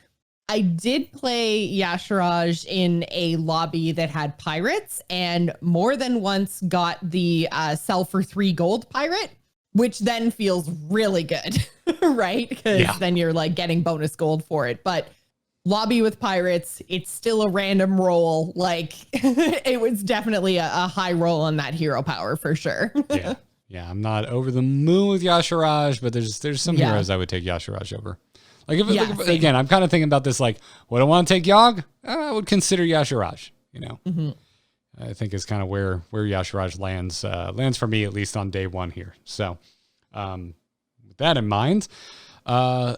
I did play Yasharaj in a lobby that had pirates, and more than once got the sell for 3 gold pirate, which then feels really good, right? Because then you're like getting bonus gold for it. But lobby with pirates, it's still a random roll. Like it was definitely a high roll on that hero power for sure. Yeah. I'm not over the moon with Yasharaj, but there's some heroes I would take Yasharaj over. Like if again, I'm kind of thinking about this. Like, would I want to take Yogg? I would consider Yasharaj. I think is kind of where Yasharaj lands for me, at least on day one here. So with that in mind,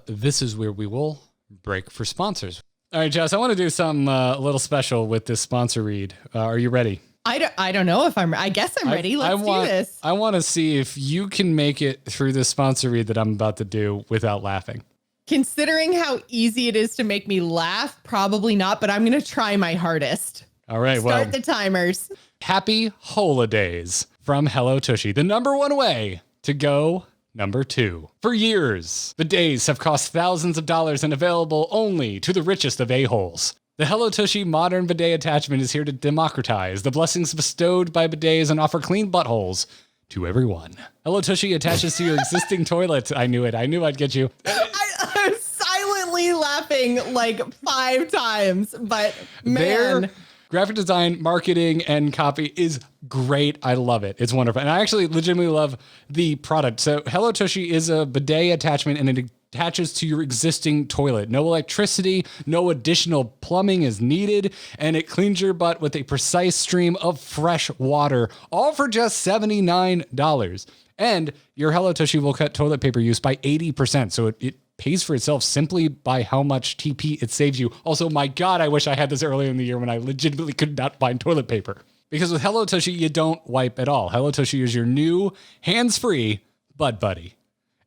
this is where we will break for sponsors. All right, Jess, I want to do something a little special with this sponsor read. Are you ready? I don't know if I guess I'm ready. Let's do this. I want to see if you can make it through this sponsor read that I'm about to do without laughing. Considering how easy it is to make me laugh, probably not, but I'm going to try my hardest. All right, Start the timers. Happy holidays from Hello Tushy, the number one way to go number two. For years, bidets have cost thousands of dollars and available only to the richest of a-holes. The Hello Tushy modern bidet attachment is here to democratize the blessings bestowed by bidets and offer clean buttholes to everyone. Hello Tushy attaches to your existing toilet. I knew it. I knew I'd get you. I'm silently laughing like 5 times, but man. Their graphic design, marketing, and copy is great. I love it. It's wonderful. And I actually legitimately love the product. So Hello Tushy is a bidet attachment, and it attaches to your existing toilet. No electricity, no additional plumbing is needed, and it cleans your butt with a precise stream of fresh water, all for just $79. And your Hello Tushy will cut toilet paper use by 80%. So it pays for itself simply by how much TP it saves you. Also, my God, I wish I had this earlier in the year when I legitimately could not find toilet paper. Because with Hello Tushy, you don't wipe at all. Hello Tushy is your new hands-free butt buddy.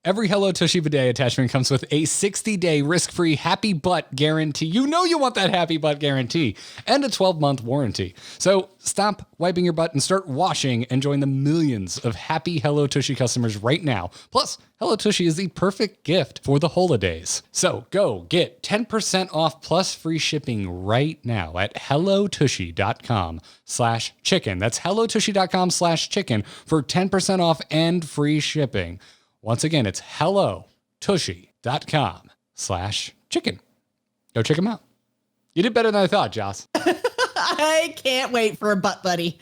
Every Hello Tushy bidet attachment comes with a 60-day risk-free happy butt guarantee. You know you want that happy butt guarantee. And a 12-month warranty. So stop wiping your butt and start washing and join the millions of happy Hello Tushy customers right now. Plus, Hello Tushy is the perfect gift for the holidays. So go get 10% off plus free shipping right now at hellotushy.com/chicken. That's hellotushy.com/chicken for 10% off and free shipping. Once again, it's hellotushy.com/chicken. Go check them out. You did better than I thought, Joss. I can't wait for a butt buddy.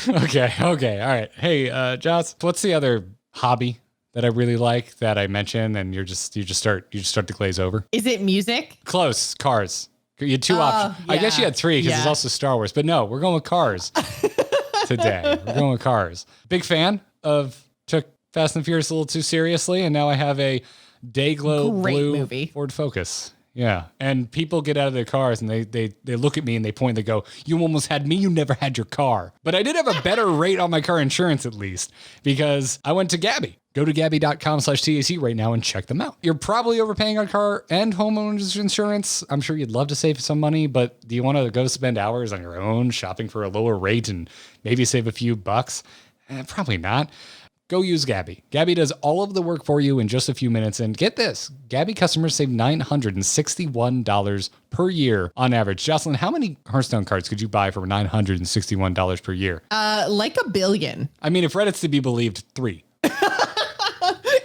Okay. All right. Hey, Joss, what's the other hobby that I really like that I mentioned and you just start to glaze over? Is it music? Close. Cars. You had 2 options. Yeah. I guess you had 3 because there's also Star Wars, but no, we're going with cars. Today. We're going with cars. Big fan took Fast and Furious a little too seriously, and now I have a Dayglow blue movie. Ford Focus. Yeah. And people get out of their cars and they look at me and they point, they go, "You almost had me, you never had your car." But I did have a better rate on my car insurance at least, because I went to Gabby. Go to gabby.com/TAC right now and check them out. You're probably overpaying on car and homeowners insurance. I'm sure you'd love to save some money, but do you want to go spend hours on your own shopping for a lower rate and maybe save a few bucks? Probably not. Go use Gabby. Gabby does all of the work for you in just a few minutes. And get this, Gabby customers save $961 per year on average. Jocelyn, how many Hearthstone cards could you buy for $961 per year? Like a billion. I mean, if Reddit's to be believed, 3.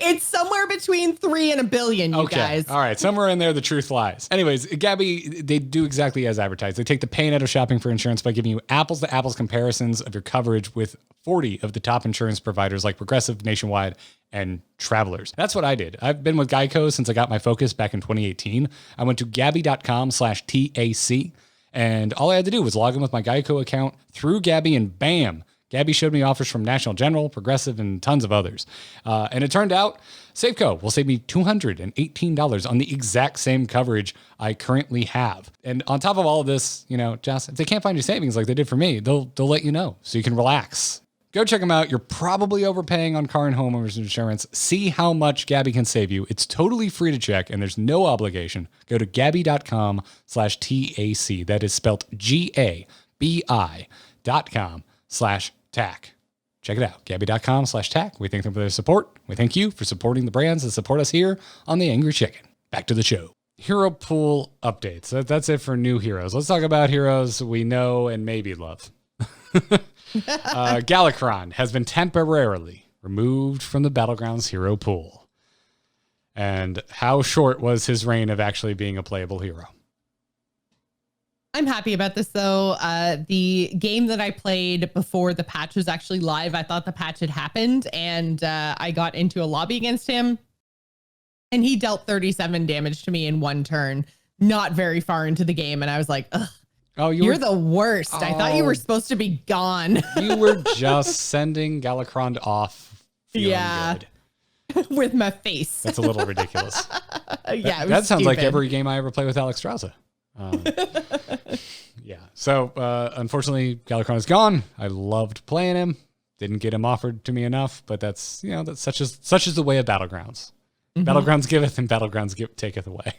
It's somewhere between 3 and a billion, you guys. All right. Somewhere in there, the truth lies. Anyways, Gabby, they do exactly as advertised. They take the pain out of shopping for insurance by giving you apples to apples comparisons of your coverage with 40 of the top insurance providers like Progressive, Nationwide, and Travelers. That's what I did. I've been with Geico since I got my Focus back in 2018. I went to gabby.com/TAC, and all I had to do was log in with my Geico account through Gabby, and bam, Gabby showed me offers from National General, Progressive, and tons of others. And it turned out Safeco will save me $218 on the exact same coverage I currently have. And on top of all of this, Joss, if they can't find your savings like they did for me, they'll let you know so you can relax. Go check them out. You're probably overpaying on car and homeowners insurance. See how much Gabby can save you. It's totally free to check, and there's no obligation. Go to gabby.com/TAC. That is spelled GABI.com/TAC. Check it out, gabby.com/TAC. We thank them for their support. We thank you for supporting the brands that support us here on The Angry Chicken. Back to the show. Hero pool updates. That's it for new heroes. Let's talk about heroes we know and maybe love. Galakrond has been temporarily removed from the Battlegrounds hero pool. And how short was his reign of actually being a playable hero? I'm happy about this, though. The game that I played before the patch was actually live, I thought the patch had happened, and I got into a lobby against him, and he dealt 37 damage to me in one turn, not very far into the game, and I was like, ugh. Oh, you're the worst. I thought you were supposed to be gone. You were just sending Galakron off feeling good. With my face. That's a little ridiculous. That sounds like every game I ever play with Alex Strauza. Yeah. So, unfortunately, Galakron is gone. I loved playing him. Didn't get him offered to me enough, but that's such is the way of Battlegrounds. Mm-hmm. Battlegrounds giveth and Battlegrounds taketh away.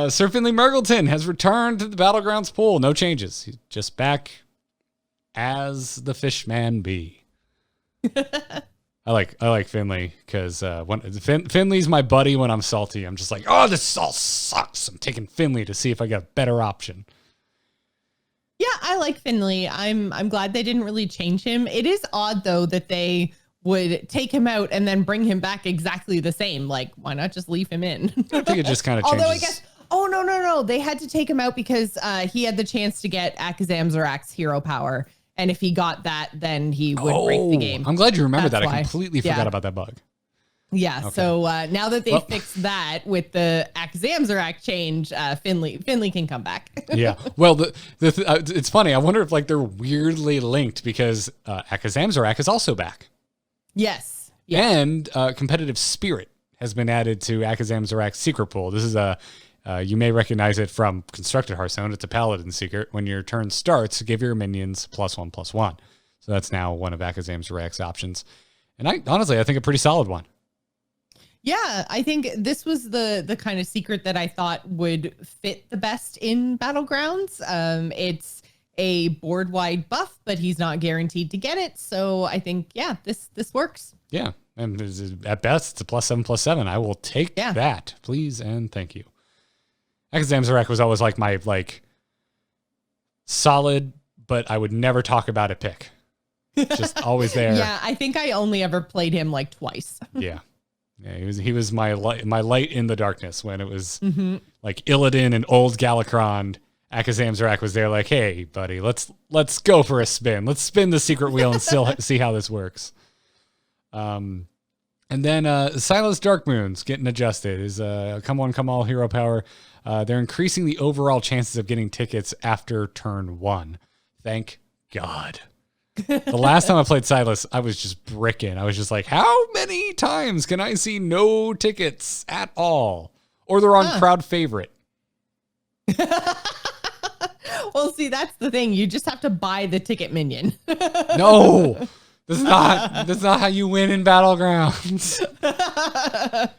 Sir Finley Mergleton has returned to the Battlegrounds pool. No changes. He's just back as the Fishman be. I like Finley because Finley's my buddy when I'm salty. I'm just like, oh, this all sucks. I'm taking Finley to see if I got a better option. Yeah, I like Finley. I'm glad they didn't really change him. It is odd though that they would take him out and then bring him back exactly the same. Like, why not just leave him in? I think it just kind of changes. Although I guess, no. They had to take him out because he had the chance to get Akazam Zarak's hero power. And if he got that, then he would break the game. I'm glad you remembered that. I completely forgot about that bug. Yeah. Okay. So now that they fixed that with the Akazam Zarak change, Finley can come back. Yeah. Well, it's funny. I wonder if they're weirdly linked because Akazam Zarak is also back. Yes. And competitive spirit has been added to Akazam Zarak's secret pool. This is you may recognize it from Constructed Hearthstone. It's a paladin secret. When your turn starts, give your minions +1/+1. So that's now one of Akazam Zarak's options. And I think a pretty solid one. Yeah, I think this was the kind of secret that I thought would fit the best in Battlegrounds. It's a board-wide buff, but he's not guaranteed to get it. So I think, this works. Yeah, and at best, it's a +7/+7. I will take that, please and thank you. Akazam Zarak was always like my solid, but I would never talk about it pick. Just always there. Yeah, I think I only ever played him twice. Yeah, he was my light in the darkness when it was like Illidan and old Galakron. Akazam Zarak was there like, hey, buddy, let's go for a spin. Let's spin the secret wheel and see how this works. And then Silas Darkmoon's getting adjusted. Is come on, come all hero power. They're increasing the overall chances of getting tickets after turn 1. Thank God. The last time I played Silas, I was just bricking. I was just like, how many times can I see no tickets at all? Or they're on crowd favorite. Well, see, that's the thing. You just have to buy the ticket minion. No, that's not how you win in Battlegrounds. That's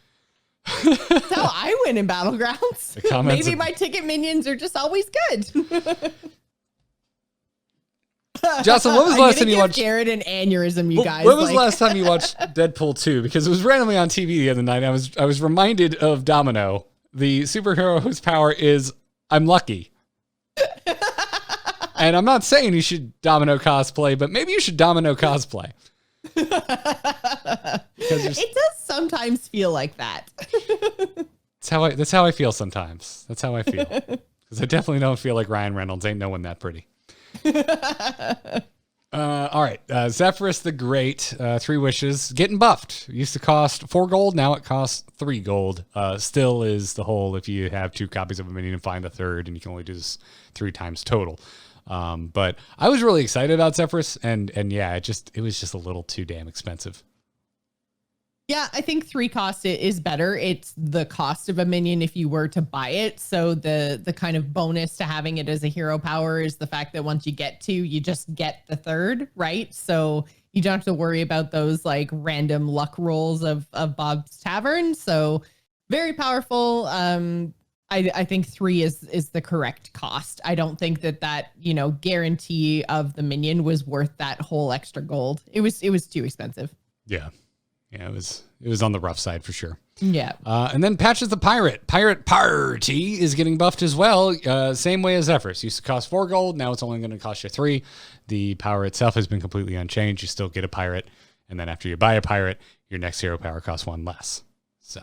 how I win in Battlegrounds. Maybe my ticket minions are just always good. Jocelyn, when was the last time you watched Garrett and aneurysm, you guys? When was the last time you watched Deadpool 2? Because it was randomly on TV the other night. I was reminded of Domino, the superhero whose power is I'm lucky. And I'm not saying you should Domino cosplay, but maybe you should Domino cosplay. It does sometimes feel like that. That's how I feel sometimes. That's how I feel. Because I definitely don't feel like Ryan Reynolds. Ain't no one that pretty. All right. Zephyrus the Great, 3 wishes, getting buffed. Used to cost 4 gold. Now it costs 3 gold. Still is the whole if you have 2 copies of a minion and find a third, and you can only do this 3 times total. But I was really excited about Zephyrus, and yeah, it was just a little too damn expensive. Yeah, I think 3 cost is better. It's the cost of a minion if you were to buy it. So the kind of bonus to having it as a hero power is the fact that once you get 2, you just get the third, right? So you don't have to worry about those random luck rolls of Bob's Tavern. So very powerful. I think 3 is the correct cost. I don't think that guarantee of the minion was worth that whole extra gold. It was too expensive. Yeah. Yeah, it was on the rough side for sure. Yeah. And then Patches the Pirate. Pirate Party is getting buffed as well. Same way as Zephyrus. Used to cost 4 gold. Now it's only going to cost you 3. The power itself has been completely unchanged. You still get a pirate. And then after you buy a pirate, your next hero power costs 1 less. So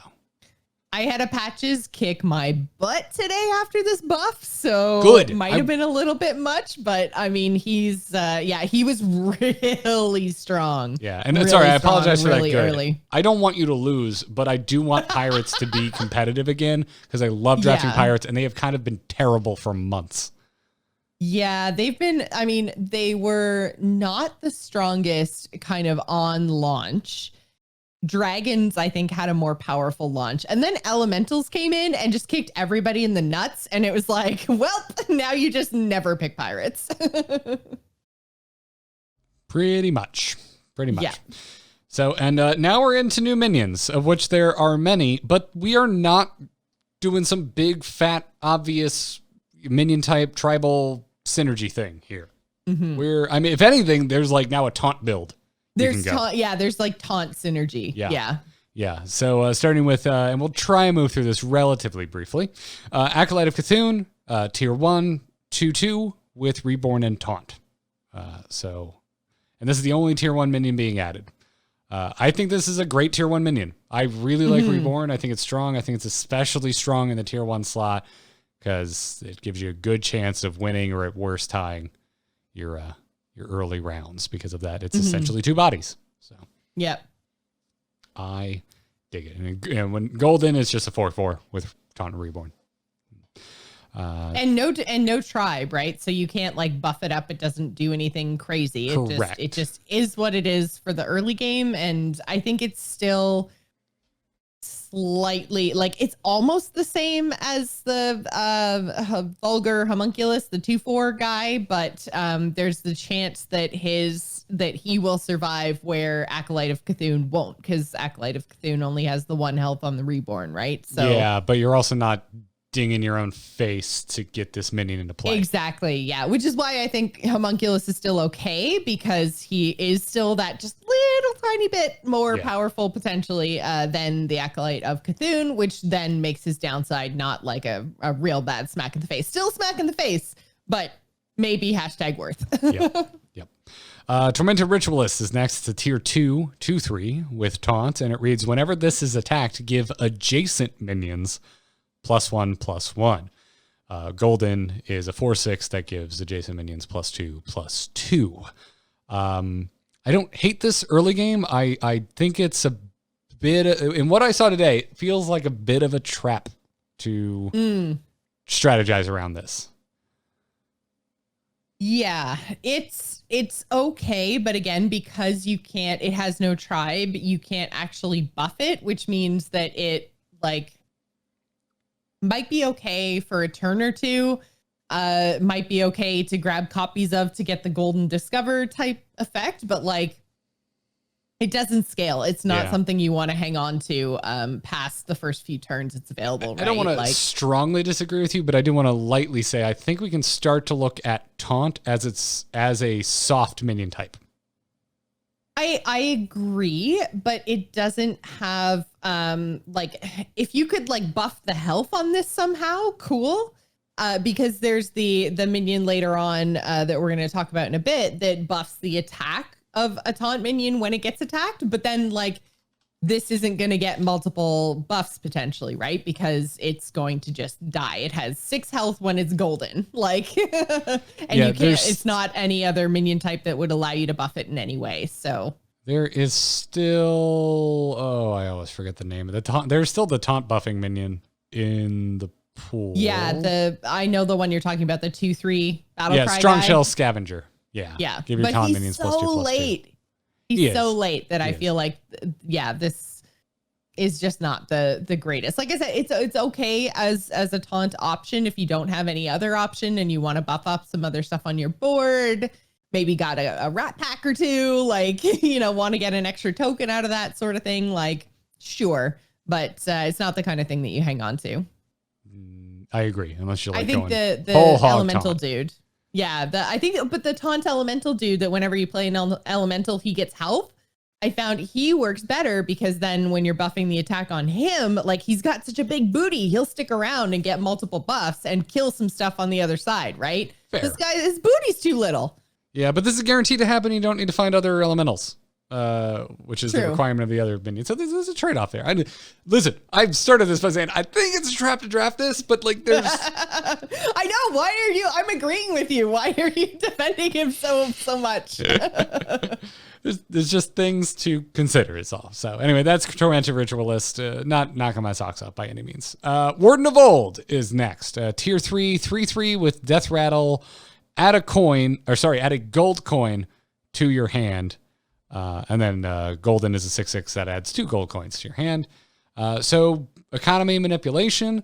I had a Patches kick my butt today after this buff, so good. It might have been a little bit much, but I mean, he was really strong. Yeah, and really sorry, I apologize for really that. Good. Early. I don't want you to lose, but I do want Pirates to be competitive again because I love drafting Pirates, and they have kind of been terrible for months. Yeah, they were not the strongest kind of on launch. Dragons, I think, had a more powerful launch. And then elementals came in and just kicked everybody in the nuts. And it was like, well, now you just never pick pirates. Pretty much. Yeah. So, and now we're into new minions, of which there are many, but we are not doing some big, fat, obvious minion type tribal synergy thing here. Mm-hmm. If anything, there's like now a taunt build. There's there's like taunt synergy. Yeah. So starting with, and we'll try and move through this relatively briefly. Acolyte of Fethune, tier 1, 2/2 with Reborn and Taunt. And this is the only tier 1 minion being added. I think this is a great tier 1 minion. I really like Reborn. I think it's strong. I think it's especially strong in the tier 1 slot because it gives you a good chance of winning or at worst tying your early rounds. Because of that, it's essentially 2 bodies. So yep, I dig it. And when golden is just a 4/4 with Taunt and Reborn. And no tribe, right? So you can't like buff it up. It doesn't do anything crazy. Correct. It just is what it is for the early game. And I think it's still slightly like it's almost the same as the vulgar homunculus, the 2/4 guy, but there's the chance that he will survive where Acolyte of Fethune won't, because Acolyte of Fethune only has the 1 health on the Reborn, right? So yeah, but you're also not dinging your own face to get this minion into play. Exactly, yeah. Which is why I think Homunculus is still okay, because he is still that just little tiny bit more powerful potentially than the Acolyte of Fethune, which then makes his downside not like a real bad smack in the face. Still smack in the face, but maybe #worth. Yep. Tormented Ritualist is next. It's a tier 2, 2/3 with Taunt, and it reads, whenever this is attacked, give adjacent minions +1/+1. Golden is a 4/6 that gives adjacent minions +2/+2. I don't hate this early game. I think it's a bit, in what I saw today, it feels like a bit of a trap to strategize around this. Yeah, it's okay, but again, because it has no tribe, you can't actually buff it, which means that it like might be okay for a turn or two, might be okay to grab copies of to get the golden discover type effect, but like it doesn't scale. It's not something you want to hang on to past the first few turns it's available. I don't want to strongly disagree with you, but I do want to lightly say I think we can start to look at Taunt as a soft minion type. I agree, but it doesn't have like if you could like buff the health on this somehow, cool. Because there's the minion later on that we're going to talk about in a bit that buffs the attack of a taunt minion when it gets attacked, but then like this isn't going to get multiple buffs potentially, right? Because it's going to just die. It has 6 health when it's golden, like, and you can't. It's not any other minion type that would allow you to buff it in any way. So there is still, I always forget the name of the taunt. There's still the taunt buffing minion in the pool. Yeah, I know the one you're talking about, the 2/3 battle cry Strong guy. Shell Scavenger. Yeah. Give your taunt minions so +2/+2. late. He's so late that I feel like, this is just not the greatest. Like I said, it's okay as a taunt option if you don't have any other option and you want to buff up some other stuff on your board. Maybe got a rat pack or two, like, want to get an extra token out of that sort of thing. Like, sure. But it's not the kind of thing that you hang on to. I agree. Unless you're like, I think the elemental taunt dude. Yeah, but the taunt elemental dude that whenever you play an elemental, he gets health. I found he works better because then when you're buffing the attack on him, like he's got such a big booty, he'll stick around and get multiple buffs and kill some stuff on the other side, right? Fair. This guy, his booty's too little. Yeah, but this is guaranteed to happen. You don't need to find other elementals, which is the requirement of the other minions. So there's a trade-off there. Listen, I've started this by saying, I think it's a trap to draft this, but like there's... I know. I'm agreeing with you. Why are you defending him so much? There's just things to consider is all. So anyway, that's Tormented Ritualist. Not knocking my socks off by any means. Warden of Old is next. Tier 3, 3/3 with Death Rattle add a gold coin to your hand. And then golden is a 6/6 that adds 2 gold coins to your hand. So economy manipulation.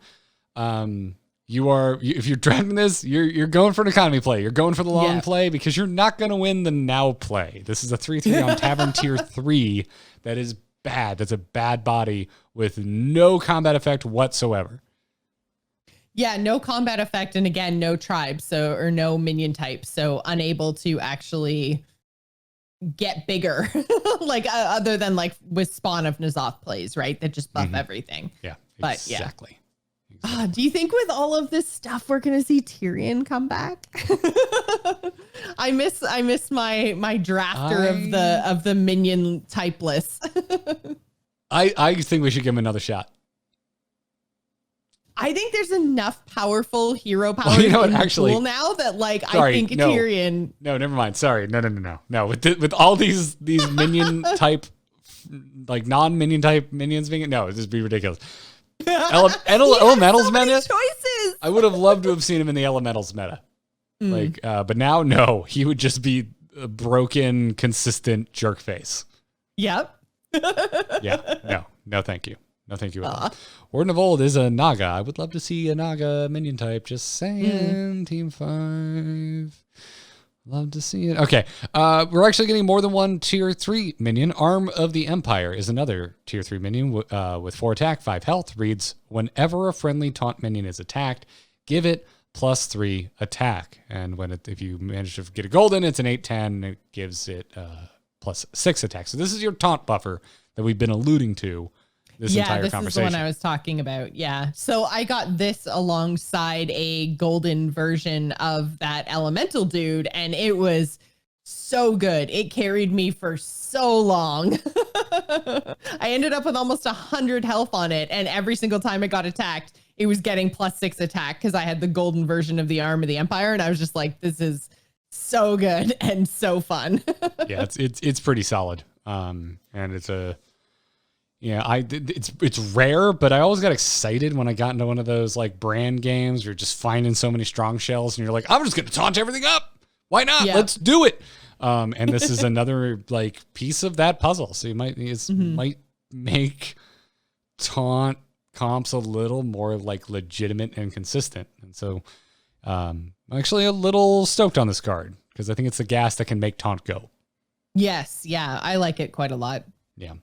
If you're drafting this, you're going for an economy play. You're going for the long play because you're not going to win the now play. This is a 3/3 on Tavern Tier 3 that is bad. That's a bad body with no combat effect whatsoever. Yeah, no combat effect, and again, no tribe, or no minion type, so unable to actually get bigger, like other than like with Spawn of Nazath plays, right? That just buff everything. Yeah, but exactly. Do you think with all of this stuff we're gonna see Tyrion come back? I miss my drafter of the minion type list. I think we should give him another shot. I think there's enough powerful hero power in the pool now that I think Tyrion. No, never mind. Sorry, no. With all these minion type, like non-minion type minions being no, this would be ridiculous. Elementals meta. Choices. I would have loved to have seen him in the elementals meta. But now no, he would just be a broken, consistent jerk face. Yep. Yeah. No, thank you. No, thank you at all. Warden of Old is a Naga. I would love to see a Naga minion type. Just saying, Team 5. Love to see it. Okay, we're actually getting more than one Tier 3 minion. Arm of the Empire is another Tier 3 minion with 4 attack, 5 health. Reads, whenever a friendly taunt minion is attacked, give it +3 attack. And if you manage to get a golden, it's an 8/10. It gives it +6 attack. So this is your taunt buffer that we've been alluding to this entire conversation. This is the one I was talking about. Yeah. So I got this alongside a golden version of that elemental dude, and it was so good. It carried me for so long. I ended up with almost 100 health on it, and every single time it got attacked, it was getting +6 attack because I had the golden version of the Arm of the Empire, and I was just like, this is so good and so fun. Yeah, it's pretty solid. And it's a it's rare, but I always got excited when I got into one of those like Bran games. You're just finding so many strong shells, and you're like, I'm just gonna taunt everything up. Why not? Yeah. Let's do it. And this is another like piece of that puzzle. So you might make taunt comps a little more like legitimate and consistent. And so I'm actually a little stoked on this card because I think it's the gas that can make taunt go. Yes, yeah, I like it quite a lot. Yeah.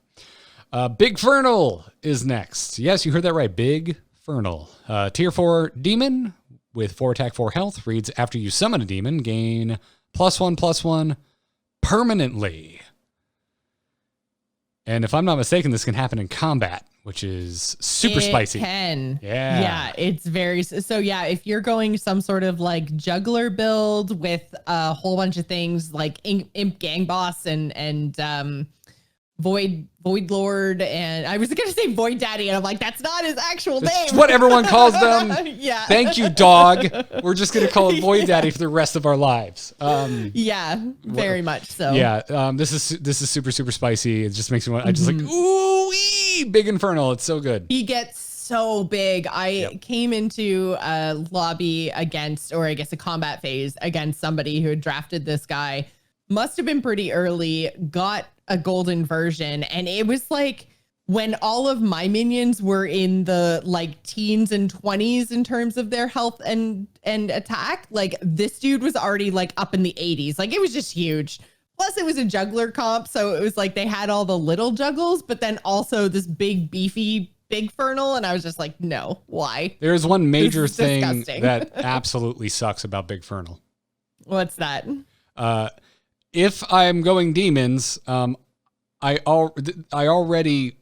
Big Fernal is next. Yes, you heard that right. Big Fernal. Tier 4 demon with 4 attack, 4 health. Reads, after you summon a demon, gain +1/+1 permanently. And if I'm not mistaken, this can happen in combat, which is super spicy. It can. Yeah, it's very... So yeah, if you're going some sort of like juggler build with a whole bunch of things like Imp Gang Boss and Void Lord, and I was gonna say Void Daddy, and I'm like, that's not his actual name. It's what everyone calls them. Yeah. Thank you, dog. We're just gonna call it Void Daddy for the rest of our lives. Yeah, very much so. Yeah. This is super, super spicy. It just makes me want. I just like ooh, Big Infernal. It's so good. He gets so big. I came into a lobby against, or I guess a combat phase against somebody who had drafted this guy. Must have been pretty early. Got a golden version, and it was like when all of my minions were in the like teens and 20s in terms of their health and attack. Like this dude was already like up in the 80s. Like it was just huge. Plus it was a juggler comp, so it was like they had all the little juggles, but then also this big beefy Big Fernal, and I was just like, no, why? There's one major thing disgusting. That absolutely sucks about Big Fernal. What's that? If I'm going demons, I already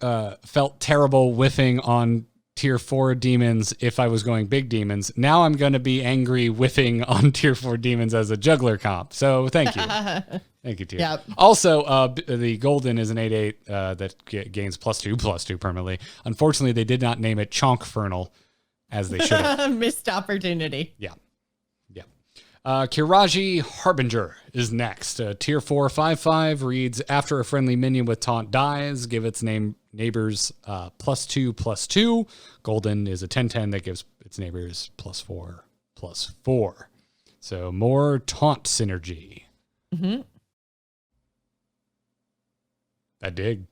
felt terrible whiffing on Tier 4 demons if I was going big demons. Now I'm going to be angry whiffing on Tier 4 demons as a juggler comp. So thank you. Thank you, Tier. Yep. Also, the golden is an 8/8 that gains +2/+2 permanently. Unfortunately, they did not name it Chonk Fernal as they should have. Missed opportunity. Yeah. Kiraji Harbinger is next. Tier 4 5/5 reads, after a friendly minion with taunt dies, give its neighbors +2/+2. Golden is a 10/10 that gives its neighbors +4/+4. So more taunt synergy. Mm-hmm. I dig.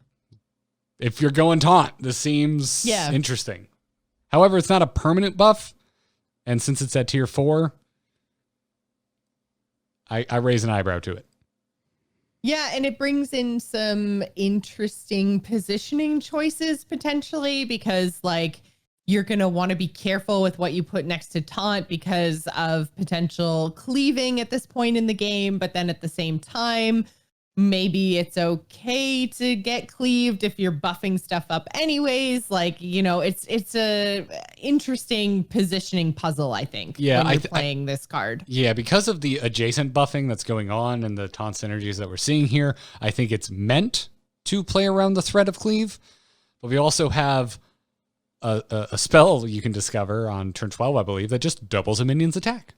If you're going taunt, this seems interesting. However, it's not a permanent buff. And since it's at tier 4, I raise an eyebrow to it. Yeah, and it brings in some interesting positioning choices potentially, because like you're going to want to be careful with what you put next to taunt because of potential cleaving at this point in the game. But then at the same time, maybe it's okay to get cleaved if you're buffing stuff up anyways. Like, you know, it's a interesting positioning puzzle, I think, when you're playing this card. Yeah, because of the adjacent buffing that's going on and the taunt synergies that we're seeing here, I think it's meant to play around the threat of cleave. But we also have a spell you can discover on turn 12, I believe, that just doubles a minion's attack.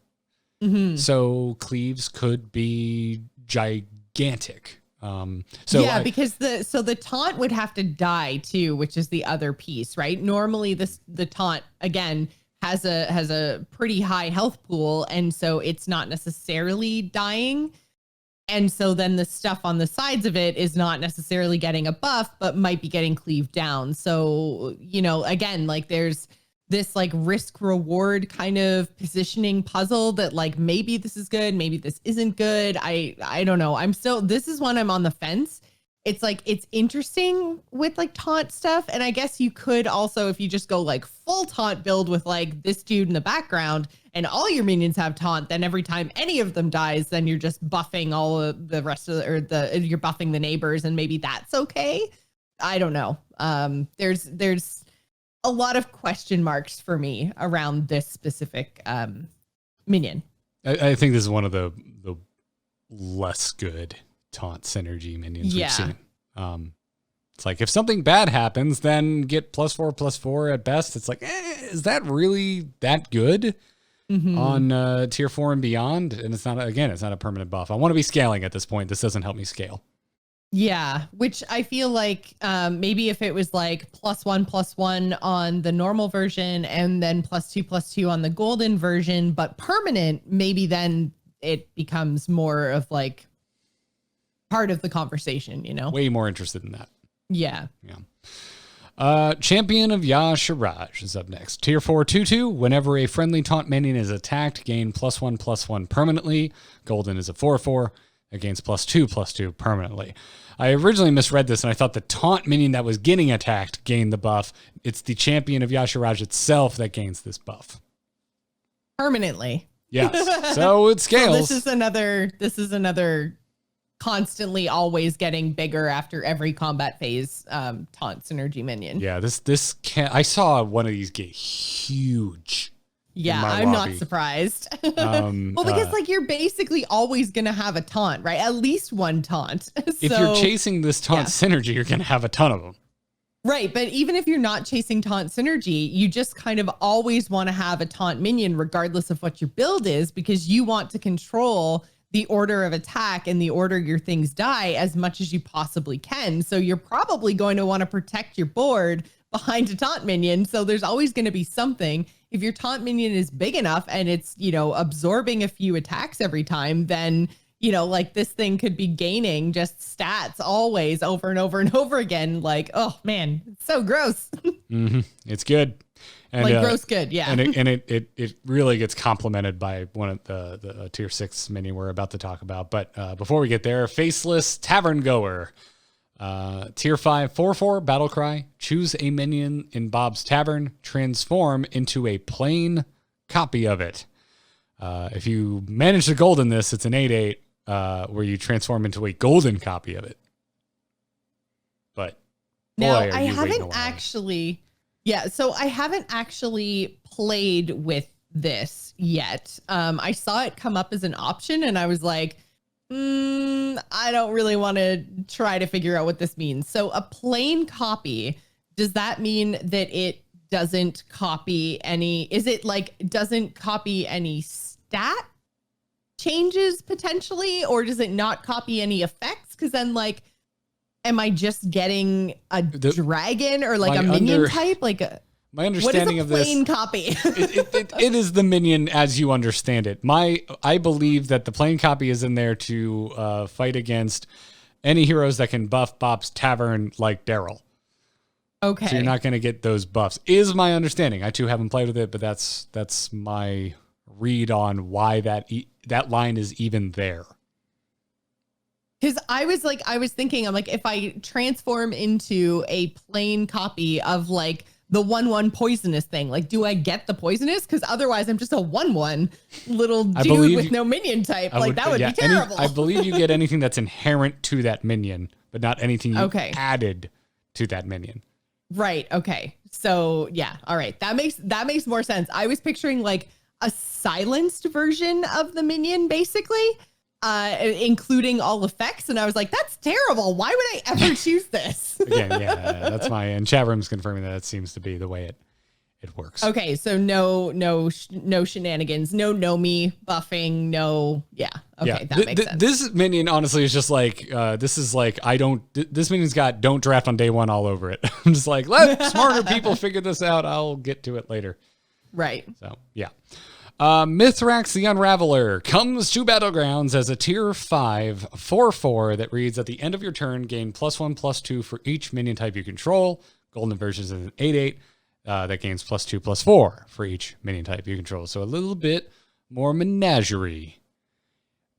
Mm-hmm. So cleaves could be gigantic. Because the taunt would have to die too, which is the other piece, right? Normally the taunt again has a pretty high health pool, and so it's not necessarily dying. And so then the stuff on the sides of it is not necessarily getting a buff, but might be getting cleaved down. So, you know, again, like there's this like risk reward kind of positioning puzzle that like, maybe this is good, maybe this isn't good. I don't know. This is one I'm on the fence. It's like, it's interesting with like taunt stuff. And I guess you could also, if you just go like full taunt build with like this dude in the background and all your minions have taunt, then every time any of them dies, then you're just buffing all of the rest of you're buffing the neighbors, and maybe that's okay. I don't know. There's a lot of question marks for me around this specific minion. I think this is one of the less good taunt synergy minions we've seen. It's like if something bad happens, then get +4/+4 at best. It's like, is that really that good on tier 4 and beyond? And it's not a permanent buff. I want to be scaling at this point. This doesn't help me scale. Yeah, which I feel like maybe if it was like +1/+1 on the normal version and then +2/+2 on the golden version, but permanent, maybe then it becomes more of like part of the conversation, you know? Way more interested in that. Yeah. Champion of Yasharaj is up next. Tier 4 2/2. Whenever a friendly taunt minion is attacked, gain +1/+1 permanently. Golden is a 4/4. It gains +2/+2 permanently. I originally misread this and I thought the taunt minion that was getting attacked gained the buff. It's the champion of Yasharaj itself that gains this buff. Permanently. Yes. So it scales. So this is another constantly always getting bigger after every combat phase taunt synergy minion. Yeah, I saw one of these get huge. Yeah, I'm not surprised. Well, because like you're basically always going to have a taunt, right? At least one taunt. If you're chasing this taunt synergy, you're going to have a ton of them. Right. But even if you're not chasing taunt synergy, you just kind of always want to have a taunt minion regardless of what your build is, because you want to control the order of attack and the order your things die as much as you possibly can. So you're probably going to want to protect your board behind a taunt minion. So there's always going to be something. If your taunt minion is big enough and it's, you know, absorbing a few attacks every time, then, you know, like this thing could be gaining just stats always over and over and over again. Like, oh man, it's so gross. It's good. And, like gross good, yeah. And it really gets complemented by one of the tier 6 minion we're about to talk about. But before we get there, Faceless Tavern Goer. Tier 5 4/4 battle cry. Choose a minion in Bob's Tavern, transform into a plain copy of it. If you manage the gold in this, it's an 8/8 where you transform into a golden copy of it. But now I haven't actually played with this yet. I saw it come up as an option and I was like, I don't really want to try to figure out what this means. So a plain copy, does that mean that it doesn't copy any, doesn't copy any stat changes potentially, or does it not copy any effects? Because then like, am I just getting a dragon or like a minion type? My understanding of this, plain copy? it is the minion as you understand it. I believe that the plain copy is in there to fight against any heroes that can buff Bop's Tavern like Daryl. Okay. So you're not going to get those buffs, is my understanding. I too haven't played with it, but that's my read on why that line is even there. Because I was thinking, I'm like, if I transform into a plain copy of like the 1/1 poisonous thing, like, do I get the poisonous? Because otherwise I'm just a 1/1 little dude with no minion type. That would be terrible. I believe you get anything that's inherent to that minion, but not anything you added to that minion. Right. Okay. So yeah. All right. That makes more sense. I was picturing like a silenced version of the minion, basically, including all effects. And I was like, that's terrible. Why would I ever choose this? Again, yeah, that's and chat room's confirming that seems to be the way it works. Okay. So no shenanigans, no me buffing, no. Yeah. Okay. That makes sense. This minion honestly is just like, this is like, this minion's got don't draft on day one all over it. I'm just like, let smarter people figure this out. I'll get to it later. Right. So yeah. Mithrax the Unraveler comes to Battlegrounds as a tier 5 4/4 that reads, at the end of your turn, gain +1/+2 for each minion type you control. Golden version is an 8/8 that gains +2/+4 for each minion type you control. So a little bit more menagerie.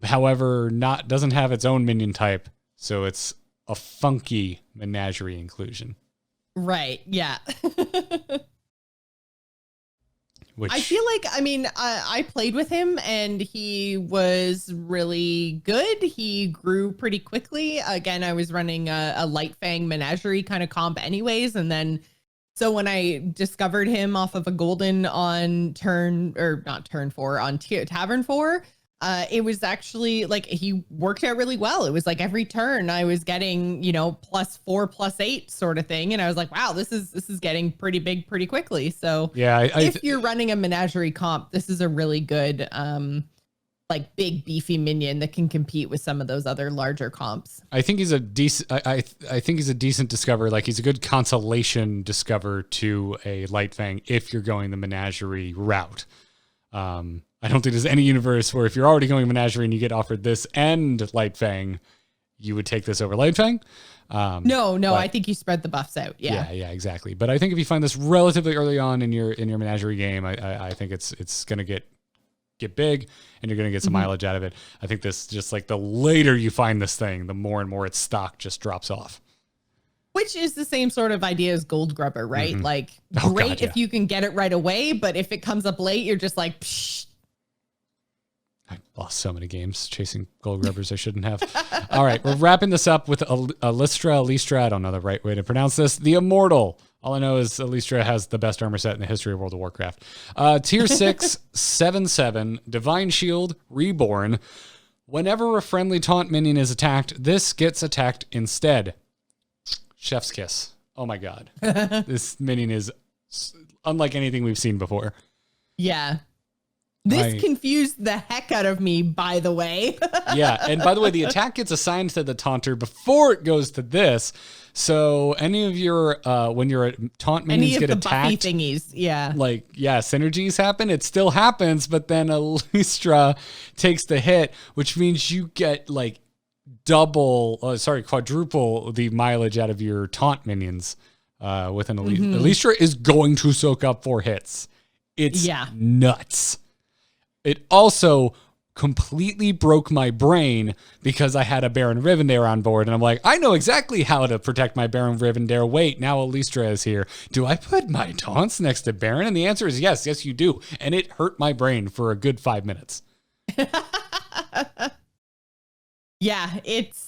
However, doesn't have its own minion type, so it's a funky menagerie inclusion. Right. Yeah. I feel like, I played with him and he was really good. He grew pretty quickly. Again, I was running a Light Fang menagerie kind of comp anyways. And then, so when I discovered him off of a golden on Tavern 4, it was actually like, he worked out really well. It was like every turn I was getting, +4, +8 sort of thing. And I was like, wow, this is getting pretty big pretty quickly. So yeah, if you're running a menagerie comp, this is a really good, like big beefy minion that can compete with some of those other larger comps. I think he's a decent, I think he's a decent discover. Like he's a good consolation discover to a Light Fang if you're going the menagerie route. I don't think there's any universe where if you're already going menagerie and you get offered this and Light Fang, you would take this over Light Fang. No, I think you spread the buffs out. Yeah, exactly. But I think if you find this relatively early on in your menagerie game, I think it's going to get big and you're going to get some mileage out of it. I think this just like the later you find this thing, the more and more its stock just drops off. Which is the same sort of idea as Gold Grubber, right? Mm-hmm. Like, great if you can get it right away, but if it comes up late, you're just like, psh. I lost so many games chasing Gold Grubbers I shouldn't have. All right, we're wrapping this up with Alistra, I don't know the right way to pronounce this, the Immortal. All I know is Alistra has the best armor set in the history of World of Warcraft. Tier 6, 7/7, Divine Shield, Reborn. Whenever a friendly taunt minion is attacked, this gets attacked instead. Chef's kiss. Oh my God. This minion is unlike anything we've seen before. Yeah. This confused the heck out of me, by the way. Yeah. And by the way, the attack gets assigned to the taunter before it goes to this. So any of your, when your taunt minions get attacked, buffy thingies, synergies happen. It still happens, but then Alistra takes the hit, which means you get like quadruple the mileage out of your taunt minions with an Alistra. Alistra is going to soak up 4 hits. It's nuts. It also completely broke my brain because I had a Baron Rivendare on board and I'm like, I know exactly how to protect my Baron Rivendare. Wait, now Alistra is here. Do I put my taunts next to Baron? And the answer is yes, you do. And it hurt my brain for a good 5 minutes. Yeah, it's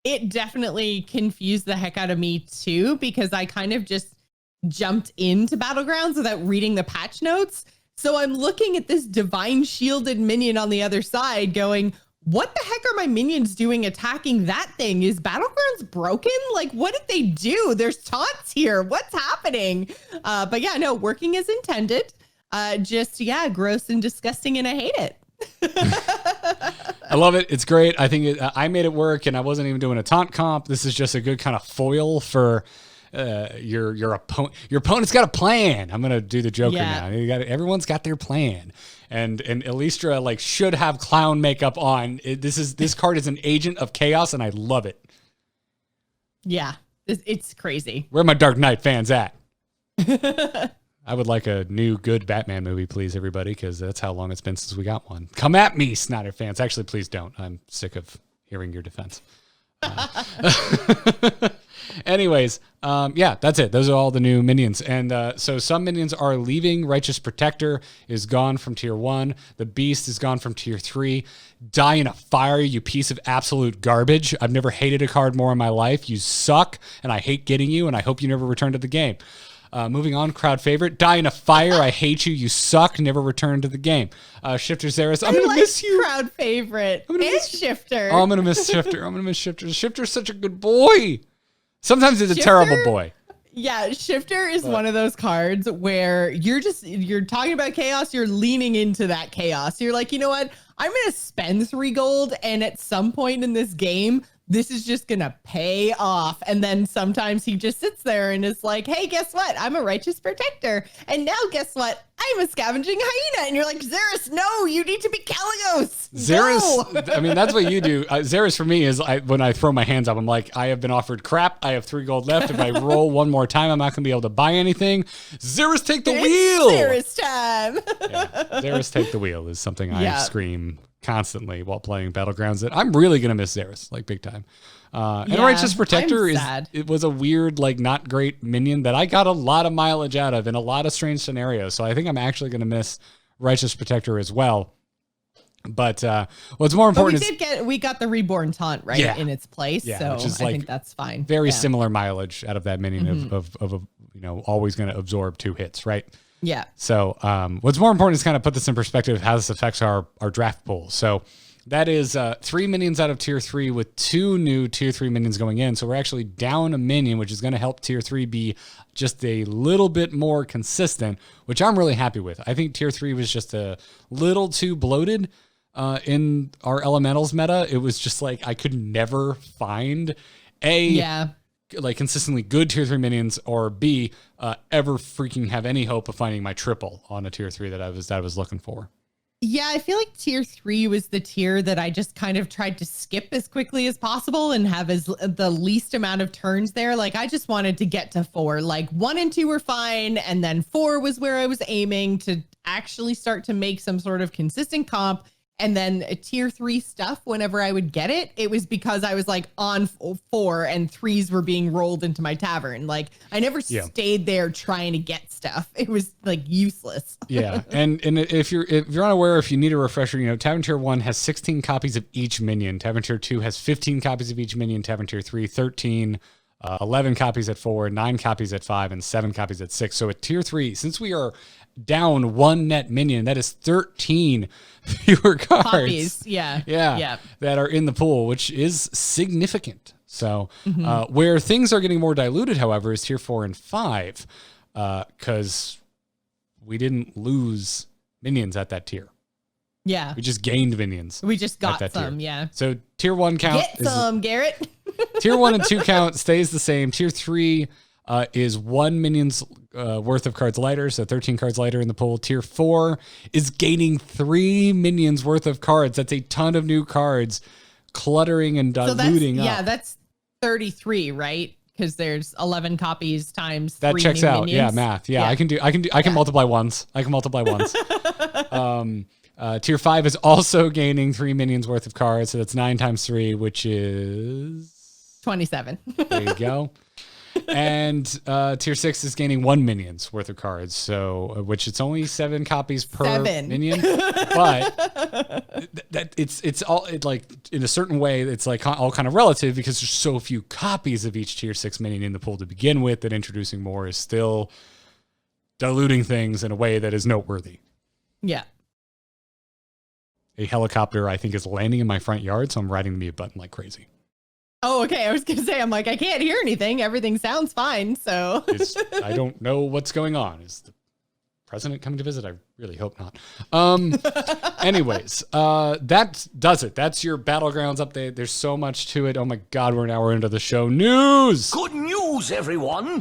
it definitely confused the heck out of me too, because I kind of just jumped into Battlegrounds without reading the patch notes. So I'm looking at this divine shielded minion on the other side going, what the heck are my minions doing attacking that thing? Is Battlegrounds broken? Like, what did they do? There's taunts here. What's happening? But yeah, no, working as intended. Gross and disgusting, and I hate it. I love it. It's great. I think I made it work, and I wasn't even doing a taunt comp. This is just a good kind of foil for your opponent's got a plan. I'm gonna do the Joker now. Everyone's got their plan, and Elistra like should have clown makeup on. This card is an agent of chaos, and I love it. Yeah, it's crazy. Where are my Dark Knight fans at? I would like a new good Batman movie, please, everybody, because that's how long it's been since we got one. Come at me, Snyder fans. Actually, please don't. I'm sick of hearing your defense. Anyways, that's it. Those are all the new minions. And so some minions are leaving. Righteous Protector is gone from tier 1. The Beast is gone from tier 3. Die in a fire, you piece of absolute garbage. I've never hated a card more in my life. You suck, and I hate getting you, and I hope you never return to the game. Moving on, crowd favorite. Die in a fire. I hate you. You suck. Never return to the game. Shifter Zephyrus. I'm going to miss you. Crowd favorite. And Shifter. Oh, I'm going to miss Shifter. Shifter's such a good boy. Sometimes he's a terrible boy. Yeah, Shifter is one of those cards where you're talking about chaos. You're leaning into that chaos. You're like, you know what? I'm going to spend 3 gold. And at some point in this game, this is just going to pay off. And then sometimes he just sits there and is like, hey, guess what? I'm a Righteous Protector. And now guess what? I'm a Scavenging Hyena. And you're like, Zephyrus, no, you need to be Kaligos. Zephyrus, no. I mean, that's what you do. Zephyrus for me is when I throw my hands up, I'm like, I have been offered crap. I have 3 gold left. If I roll one more time, I'm not going to be able to buy anything. Zephyrus, take the wheel. Zephyrus time. Zephyrus, take the wheel is something I scream constantly while playing Battlegrounds that I'm really going to miss Zephyrus, like big time. And Righteous Protector it was a weird, like not great minion that I got a lot of mileage out of in a lot of strange scenarios. So I think I'm actually going to miss Righteous Protector as well. But what's more important we got the Reborn Taunt in its place. Yeah, so which is I think that's fine. Very similar mileage out of that minion of always going to absorb 2 hits, right? Yeah. So what's more important is kind of put this in perspective how this affects our draft pool. So that is 3 minions out of tier 3 with 2 new tier 3 minions going in. So we're actually down a minion, which is going to help tier 3 be just a little bit more consistent, which I'm really happy with. I think tier 3 was just a little too bloated in our elementals meta. It was just like I could never find like consistently good tier 3 minions, or B, ever freaking have any hope of finding my triple on a tier 3 that I was looking for. Yeah, I feel like tier 3 was the tier that I just kind of tried to skip as quickly as possible and have the least amount of turns there. Like I just wanted to get to 4. Like 1 and 2 were fine, and then 4 was where I was aiming to actually start to make some sort of consistent comp. And then tier 3 stuff, whenever I would get it, it was because I was like on 4 and 3s were being rolled into my tavern. Like I never stayed there trying to get stuff. It was like useless. Yeah. And if you're unaware, if you need a refresher, Tavern Tier 1 has 16 copies of each minion. Tavern Tier 2 has 15 copies of each minion. Tavern Tier 3, 13. 11 copies at 4, 9 copies at 5, and 7 copies at 6. So at tier 3, since we are down 1 net minion, that is 13 fewer cards. Copies, that are in the pool, which is significant. So where things are getting more diluted, however, is tier 4 and 5, because we didn't lose minions at that tier. Yeah. We just gained minions. We just got some, So tier 1 count. Get some, Garrett. Tier 1 and 2 count stays the same. Tier 3 is 1 minion's worth of cards lighter, so 13 cards lighter in the pool. Tier 4 is gaining 3 minions worth of cards. That's a ton of new cards, cluttering and diluting up. Yeah, that's 33, right? Because there's 11 copies times 3 that checks new out. minions. Yeah, math. Yeah, I can multiply ones. Tier 5 is also gaining 3 minions worth of cards, so that's 9 times 3, which is 27. There you go. And tier 6 is gaining 1 minion's worth of cards, so which it's only 7 copies per minion. But it's all like in a certain way, it's like all kind of relative because there's so few copies of each tier 6 minion in the pool to begin with that introducing more is still diluting things in a way that is noteworthy. Yeah. A helicopter, I think, is landing in my front yard, so I'm riding the mute button like crazy. Oh, okay. I was going to say, I'm like, I can't hear anything. Everything sounds fine, so. I don't know what's going on. Is the president coming to visit? I really hope not. Anyways, that does it. That's your Battlegrounds update. There's so much to it. Oh my God, we're an hour into the show. News! Good news! news, everyone.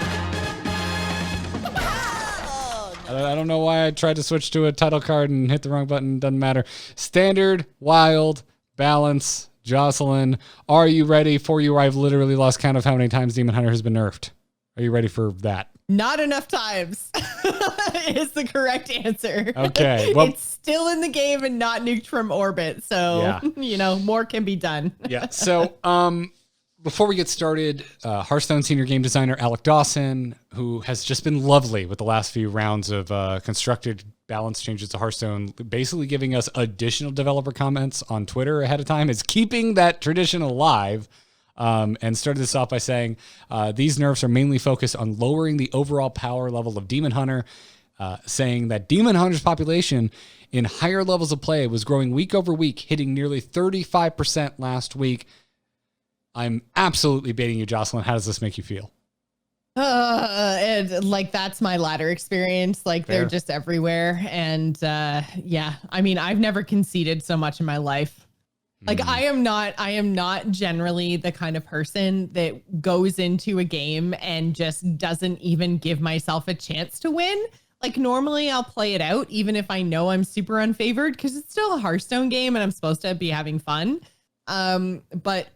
I don't know why I tried to switch to a title card and hit the wrong button. Doesn't matter. Standard, Wild, Balance, Jocelyn. Are you ready? For you, I've literally lost count of how many times Demon Hunter has been nerfed. Are you ready for that? Not enough times is the correct answer. Okay. Well, it's still in the game and not nuked from orbit. So, more can be done. Yeah. So, before we get started, Hearthstone senior game designer Alec Dawson, who has just been lovely with the last few rounds of constructed balance changes to Hearthstone, basically giving us additional developer comments on Twitter ahead of time, is keeping that tradition alive. And started this off by saying, these nerfs are mainly focused on lowering the overall power level of Demon Hunter, saying that Demon Hunter's population in higher levels of play was growing week over week, hitting nearly 35% last week. I'm absolutely baiting you, Jocelyn. How does this make you feel? And like, that's my ladder experience. Like, Fair. they're just everywhere. And I mean, I've never conceded so much in my life. Like, I am not generally the kind of person that goes into a game and just doesn't even give myself a chance to win. Like, normally I'll play it out, even if I know I'm super unfavored, because it's still a Hearthstone game and I'm supposed to be having fun. But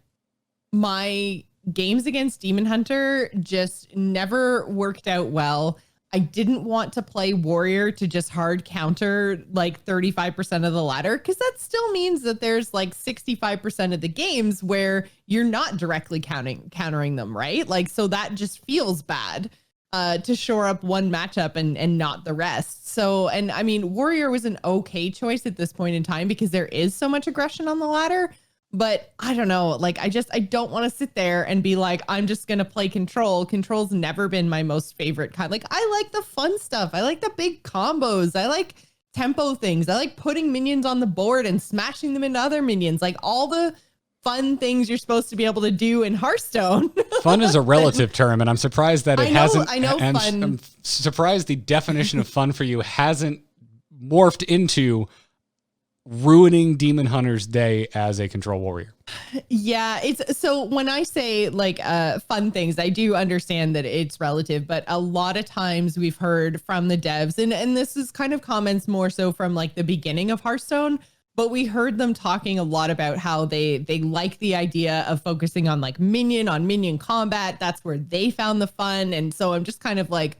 my games against Demon Hunter just never worked out well. I didn't want to play Warrior to just hard counter like 35% of the ladder, because that still means that there's like 65% of the games where you're not directly countering them, right? Like, so that just feels bad to shore up one matchup and not the rest. So, and I mean, Warrior was an okay choice at this point in time because there is so much aggression on the ladder. But I don't know, like, I don't want to sit there and be like, I'm just going to play Control. Control's never been my most favorite kind. Like, I like the fun stuff. I like the big combos. I like tempo things. I like putting minions on the board and smashing them into other minions. Like, all the fun things you're supposed to be able to do in Hearthstone. Fun is a relative term, and I'm surprised that it hasn't. I know and fun. I'm surprised the definition of fun for you hasn't morphed into ruining Demon Hunter's day as a Control warrior. Yeah, it's so when I say like fun things, I do understand that it's relative, but a lot of times we've heard from the devs, and this is kind of comments more so from like the beginning of Hearthstone, but we heard them talking a lot about how they like the idea of focusing on like minion combat. That's where they found the fun. And so I'm just kind of like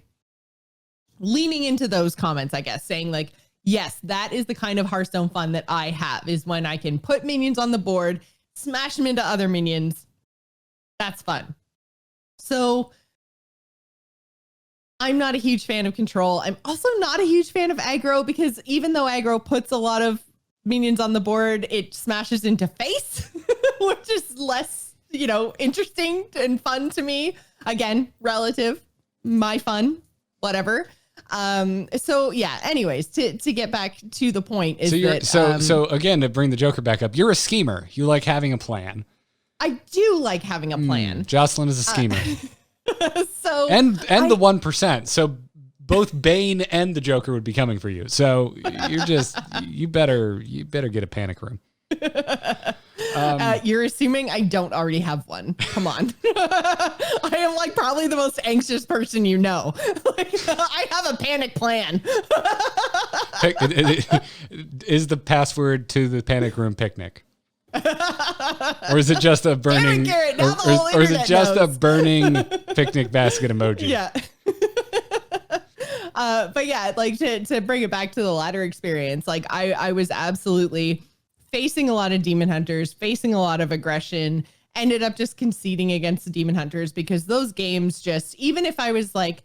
leaning into those comments, I guess, saying like, yes, that is the kind of Hearthstone fun that I have, is when I can put minions on the board, smash them into other minions. That's fun. So I'm not a huge fan of Control. I'm also not a huge fan of aggro, because even though aggro puts a lot of minions on the board, it smashes into face, which is less, interesting and fun to me. Again, relative, my fun, whatever. So yeah, anyways, to get back to the point is so again, to bring the Joker back up, you're a schemer. You like having a plan. I do like having a plan. Jocelyn is a schemer. So and the 1%. So both Bane and the Joker would be coming for you. So you better get a panic room. You're assuming I don't already have one. Come on. I am like probably the most anxious person you know. Like, I have a panic plan. Is the password to the panic room picnic? Or is it just a burning Garrett, or is it just a burning picnic basket emoji? Yeah. But yeah, like to bring it back to the ladder experience, like I was absolutely facing a lot of Demon Hunters, facing a lot of aggression, ended up just conceding against the Demon Hunters because those games just, even if I was like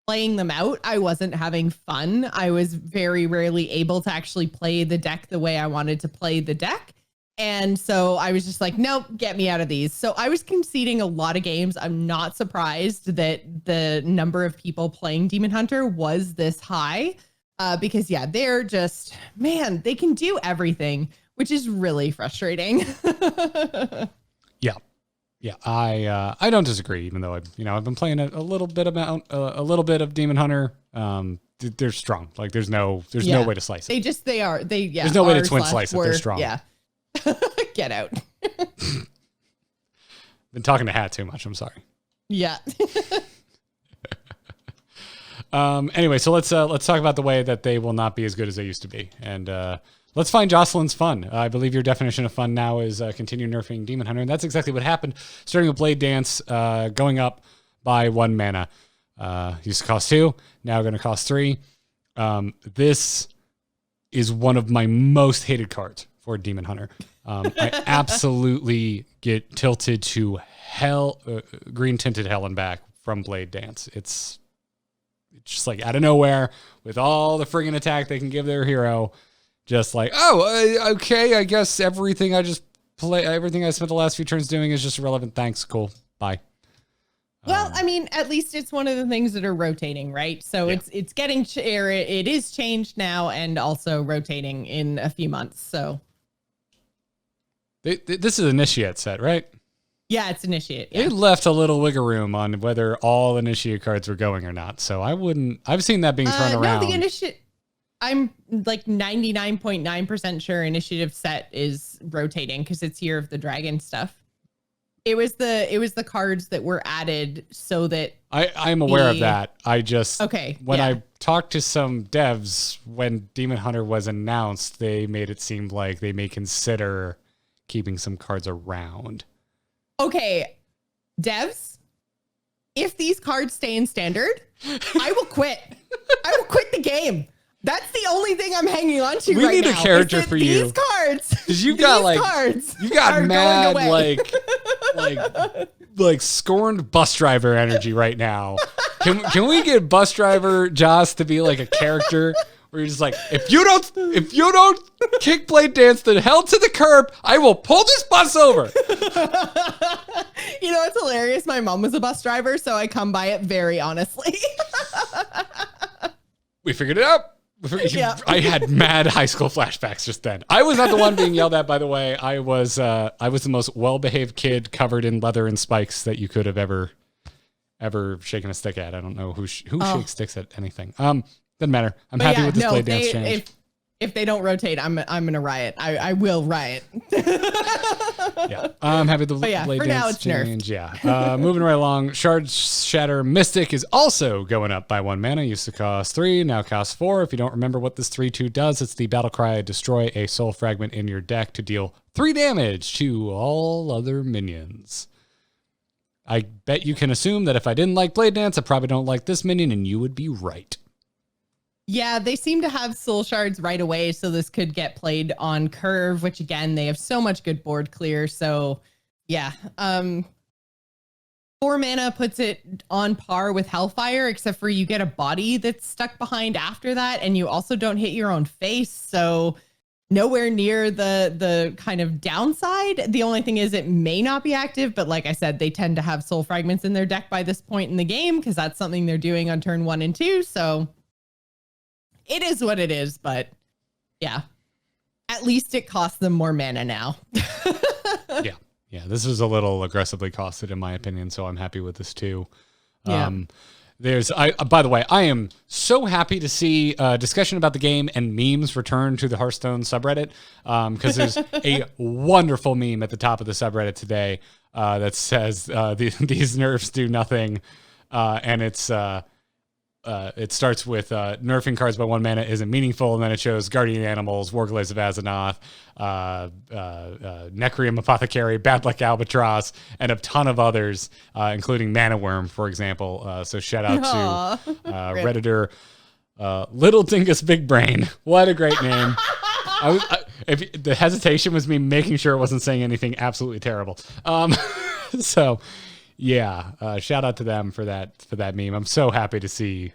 playing them out, I wasn't having fun. I was very rarely able to actually play the deck the way I wanted to play the deck. And so I was just like, nope, get me out of these. So I was conceding a lot of games. I'm not surprised that the number of people playing Demon Hunter was this high because yeah, they're just, man, they can do everything, which is really frustrating. Yeah. I don't disagree, even though I've been playing a little bit of Demon Hunter. They're strong. Like there's no way to slice it. There's no way to twin slice it. They're strong. Yeah. Get out. Been talking to Hat too much. I'm sorry. Yeah. Anyway, so let's talk about the way that they will not be as good as they used to be, and let's find Jocelyn's fun. I believe your definition of fun now is continue nerfing Demon Hunter, and that's exactly what happened. Starting with Blade Dance, going up by 1 mana. Used to cost 2, now going to cost 3. This is one of my most hated cards for Demon Hunter. I absolutely get tilted to hell, green tinted hell and back from Blade Dance. It's just like out of nowhere with all the friggin' attack they can give their hero. Just like, okay, I guess everything I spent the last few turns doing is just irrelevant. Thanks. Cool. Bye. Well, I mean, at least it's one of the things that are rotating, right? So it's getting, it is changed now and also rotating in a few months. So this is Initiate set, right? Yeah, it's Initiate. Yeah. It left a little wiggle room on whether all Initiate cards were going or not. So I've seen that being thrown around. No, the Initiate, I'm like 99.9% sure Initiative set is rotating because it's Year of the Dragon stuff. It was the cards that were added so that I'm aware of that. I just when yeah. I talked to some devs when Demon Hunter was announced, they made it seem like they may consider keeping some cards around. Okay, devs, if these cards stay in Standard, I will quit. I will quit the game. That's the only thing I'm hanging on to right now. We need a character for you. These cards. You got mad like scorned bus driver energy right now. Can we get bus driver Joss to be like a character where you're just like, if you don't kick Blade Dance the hell to the curb, I will pull this bus over. You know, it's hilarious. My mom was a bus driver, so I come by it very honestly. We figured it out. Yeah. I had mad high school flashbacks just then. I was not the one being yelled at, by the way. I was the most well-behaved kid covered in leather and spikes that you could have ever shaken a stick at. I don't know who shakes sticks at anything. Doesn't matter. I'm happy with this Blade Dance change. If they don't rotate, I'm gonna riot. I will riot. Yeah, I'm happy with the Blade Dance change. Nerfed. Yeah, moving right along. Shatter Mystic is also going up by 1 mana. Used to cost 3, now costs 4. If you don't remember what this 3/2 does, it's the battle cry: destroy a soul fragment in your deck to deal 3 damage to all other minions. I bet you can assume that if I didn't like Blade Dance, I probably don't like this minion, and you would be right. Yeah, they seem to have soul shards right away, so this could get played on curve, which again, they have so much good board clear. So yeah, 4 mana puts it on par with Hellfire, except for you get a body that's stuck behind after that, and you also don't hit your own face. So nowhere near the kind of downside. The only thing is it may not be active, but like I said, they tend to have soul fragments in their deck by this point in the game because that's something they're doing on turn 1 and 2. So it is what it is, but yeah, at least it costs them more mana now. Yeah, this is a little aggressively costed in my opinion, so I'm happy with this too. Yeah. By the way, I am so happy to see discussion about the game and memes return to the Hearthstone subreddit because there's a wonderful meme at the top of the subreddit today that says these nerfs do nothing, and it starts with nerfing cards by 1 mana isn't meaningful, and then it shows Guardian Animals, Warglaze of Azzanoth, Necrium Apothecary, Bad Luck Albatross, and a ton of others, including Mana Worm, for example. So shout out to Redditor Little Dingus Big Brain. What a great name. If the hesitation was me making sure it wasn't saying anything absolutely terrible. So yeah, shout out to them for that meme. I'm so happy to see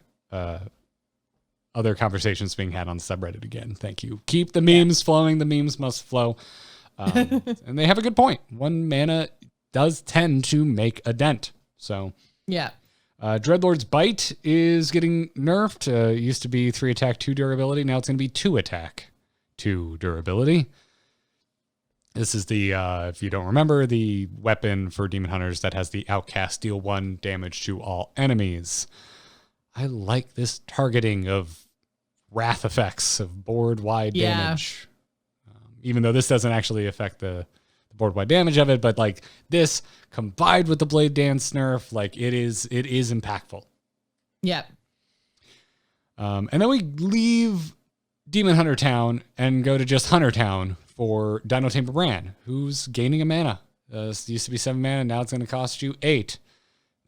other conversations being had on the subreddit again. Thank you. Keep the memes flowing. The memes must flow. And they have a good point. 1 mana does tend to make a dent. So yeah. Dreadlord's Bite is getting nerfed. It used to be 3 attack, 2 durability. Now it's going to be 2 attack, 2 durability. This is the, if you don't remember, the weapon for Demon Hunters that has the Outcast deal 1 damage to all enemies. I like this targeting of wrath effects of board-wide damage. Even though this doesn't actually affect the board-wide damage of it, but like this combined with the Blade Dance nerf, like it is impactful. Yep. And then we leave Demon Hunter Town and go to just Hunter Town for Dino Tamer Bran, who's gaining a mana. It used to be 7 mana, now it's going to cost you 8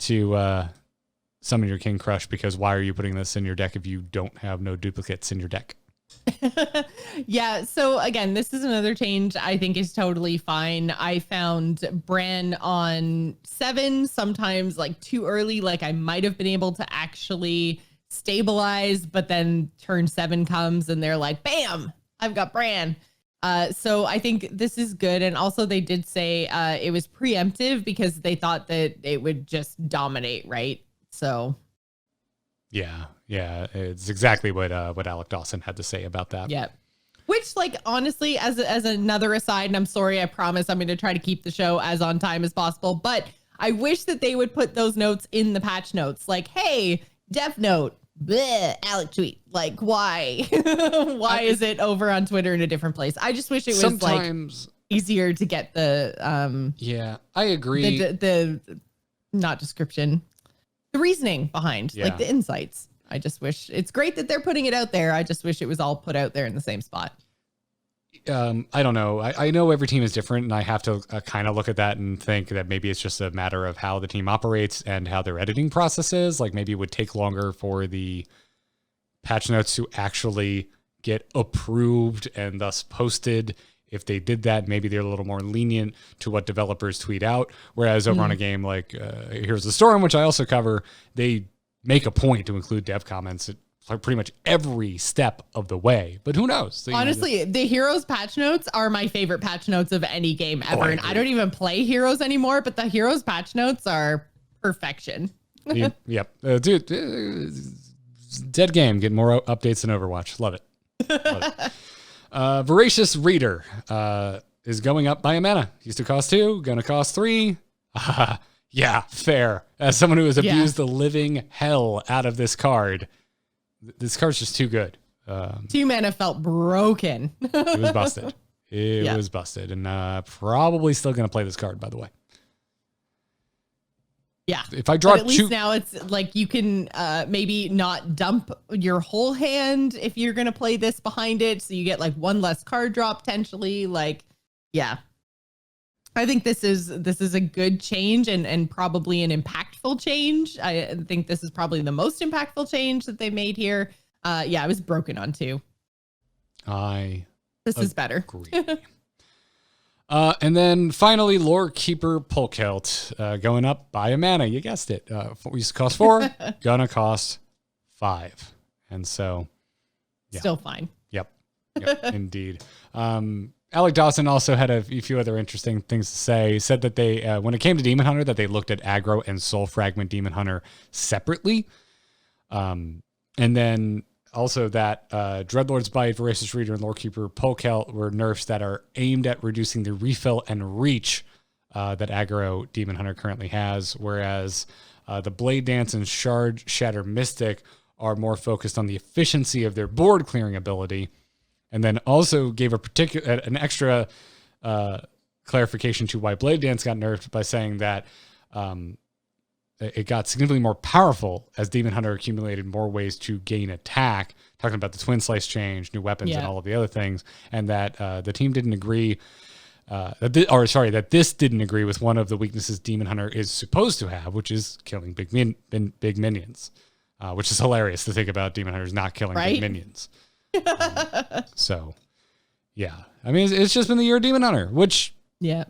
to summon your King Crush, because why are you putting this in your deck if you don't have no duplicates in your deck? Yeah, so again, this is another change I think is totally fine. I found Bran on 7, sometimes like too early, like I might have been able to actually stabilize, but then turn 7 comes and they're like, bam, I've got Bran. So I think this is good. And also they did say it was preemptive because they thought that it would just dominate, right? So yeah, it's exactly what Alec Dawson had to say about that. Yeah. Which, like, honestly, as another aside, and I'm sorry, I promise I'm going to try to keep the show as on time as possible, but I wish that they would put those notes in the patch notes. Like, hey, Death Note, bleh, Alec tweet. Like, why? Why is it over on Twitter in a different place? I just wish it was sometimes like easier to get the yeah, I agree. The not description, the reasoning behind, like the insights. I just wish, it's great that they're putting it out there. I just wish it was all put out there in the same spot. I don't know. I know every team is different, and I have to kind of look at that and think that maybe it's just a matter of how the team operates and how their editing process is. Like maybe it would take longer for the patch notes to actually get approved and thus posted. If they did that, maybe they're a little more lenient to what developers tweet out. Whereas over on a game like Heroes of the Storm, which I also cover, they make a point to include dev comments at pretty much every step of the way. But who knows? Honestly, the Heroes patch notes are my favorite patch notes of any game ever. And I don't even play Heroes anymore, but the Heroes patch notes are perfection. Yep. Dude, dead game. Getting more updates than Overwatch. Love it. Voracious Reader is going up by a mana. Used to cost 2, gonna cost 3. Yeah, fair. As someone who has abused the living hell out of this card's just too good. 2 mana felt broken. It was busted. It was busted. And probably still going to play this card, by the way. Yeah. If I draw at least now it's like you can maybe not dump your whole hand if you're going to play this behind it. So you get like 1 less card draw potentially. Like, yeah. I think this is a good change and probably an impactful change. I think this is probably the most impactful change that they made here. I was broken on 2. This is better. And then finally, Lore Keeper Polkelt going up by a mana. You guessed it. Used to cost 4, gonna cost 5. And so, still fine. Yep, indeed. Alec Dawson also had a few other interesting things to say. He said that they, when it came to Demon Hunter, that they looked at Aggro and Soul Fragment Demon Hunter separately. And then also that Dreadlord's Bite, Voracious Reader, and Lorekeeper Polkelt were nerfs that are aimed at reducing the refill and reach that Aggro Demon Hunter currently has, whereas the Blade Dance and Shatter Mystic are more focused on the efficiency of their board clearing ability. And then also gave an extra clarification to why Blade Dance got nerfed by saying that it got significantly more powerful as Demon Hunter accumulated more ways to gain attack, talking about the Twin Slice change, new weapons, and all of the other things, and that the team didn't agree, that this didn't agree with one of the weaknesses Demon Hunter is supposed to have, which is killing big minions, which is hilarious to think about Demon Hunters not killing big minions. So, yeah. I mean, it's just been the year of Demon Hunter, which when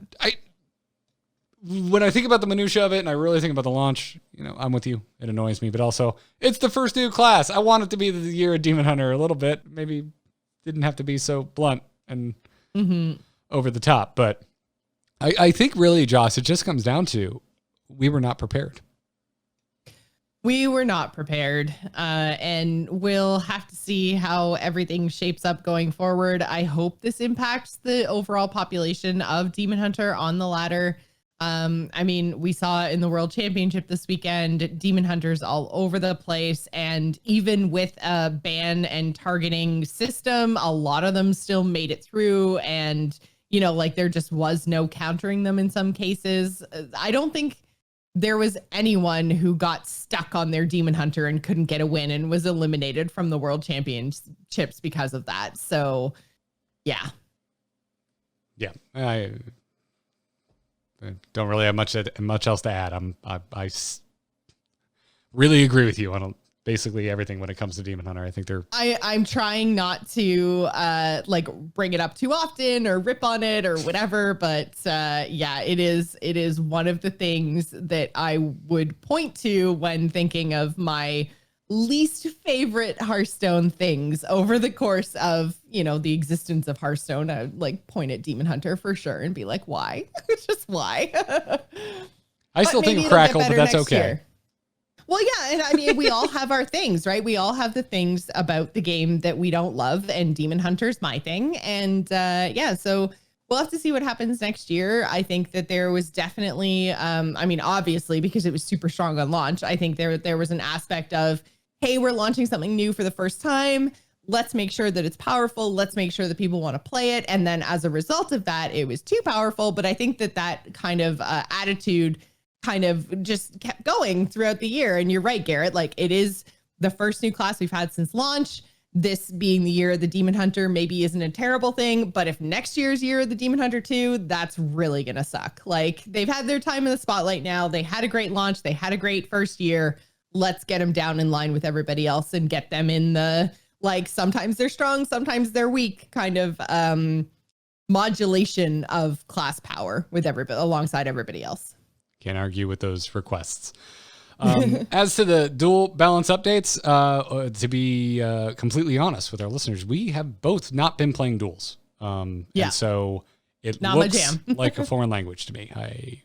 I think about the minutia of it and I really think about the launch, I'm with you. It annoys me, but also it's the first new class. I want it to be the year of Demon Hunter a little bit. Maybe didn't have to be so blunt and over the top, but I think really, Joss, it just comes down to we were not prepared. We were not prepared, and we'll have to see how everything shapes up going forward. I hope this impacts the overall population of Demon Hunter on the ladder. I mean, we saw in the World Championship this weekend, Demon Hunters all over the place, and even with a ban and targeting system, a lot of them still made it through, and, there just was no countering them in some cases. I don't think there was anyone who got stuck on their Demon Hunter and couldn't get a win and was eliminated from the World Championships because of that. So, yeah. Yeah, I don't really have much else to add. Really agree with you on basically everything when it comes to Demon Hunter. I think I'm trying not to like bring it up too often or rip on it or whatever, but yeah, it is one of the things that I would point to when thinking of my least favorite Hearthstone things over the course of, the existence of Hearthstone. I would like point at Demon Hunter for sure and be like, why? Just why? I still think of Crackle, but that's okay. Year. Well, yeah, and I mean, we all have our things, right? We all have the things about the game that we don't love, and Demon Hunter's my thing. And yeah, so we'll have to see what happens next year. I think that there was definitely, I mean, obviously, because it was super strong on launch, I think there was an aspect of, hey, we're launching something new for the first time. Let's make sure that it's powerful. Let's make sure that people want to play it. And then as a result of that, it was too powerful. But I think that kind of attitude kind of just kept going throughout the year. And you're right, Garrett, like it is the first new class we've had since launch. This being the year of the Demon Hunter maybe isn't a terrible thing, but if next year's year of the Demon Hunter 2, that's really going to suck. Like they've had their time in the spotlight now. They had a great launch. They had a great first year. Let's get them down in line with everybody else and get them in the, like, sometimes they're strong, sometimes they're weak kind of modulation of class power with everybody alongside everybody else. Can't argue with those requests. As to the dual balance updates, to be completely honest with our listeners, we have both not been playing duels. And so it not looks like a foreign language to me.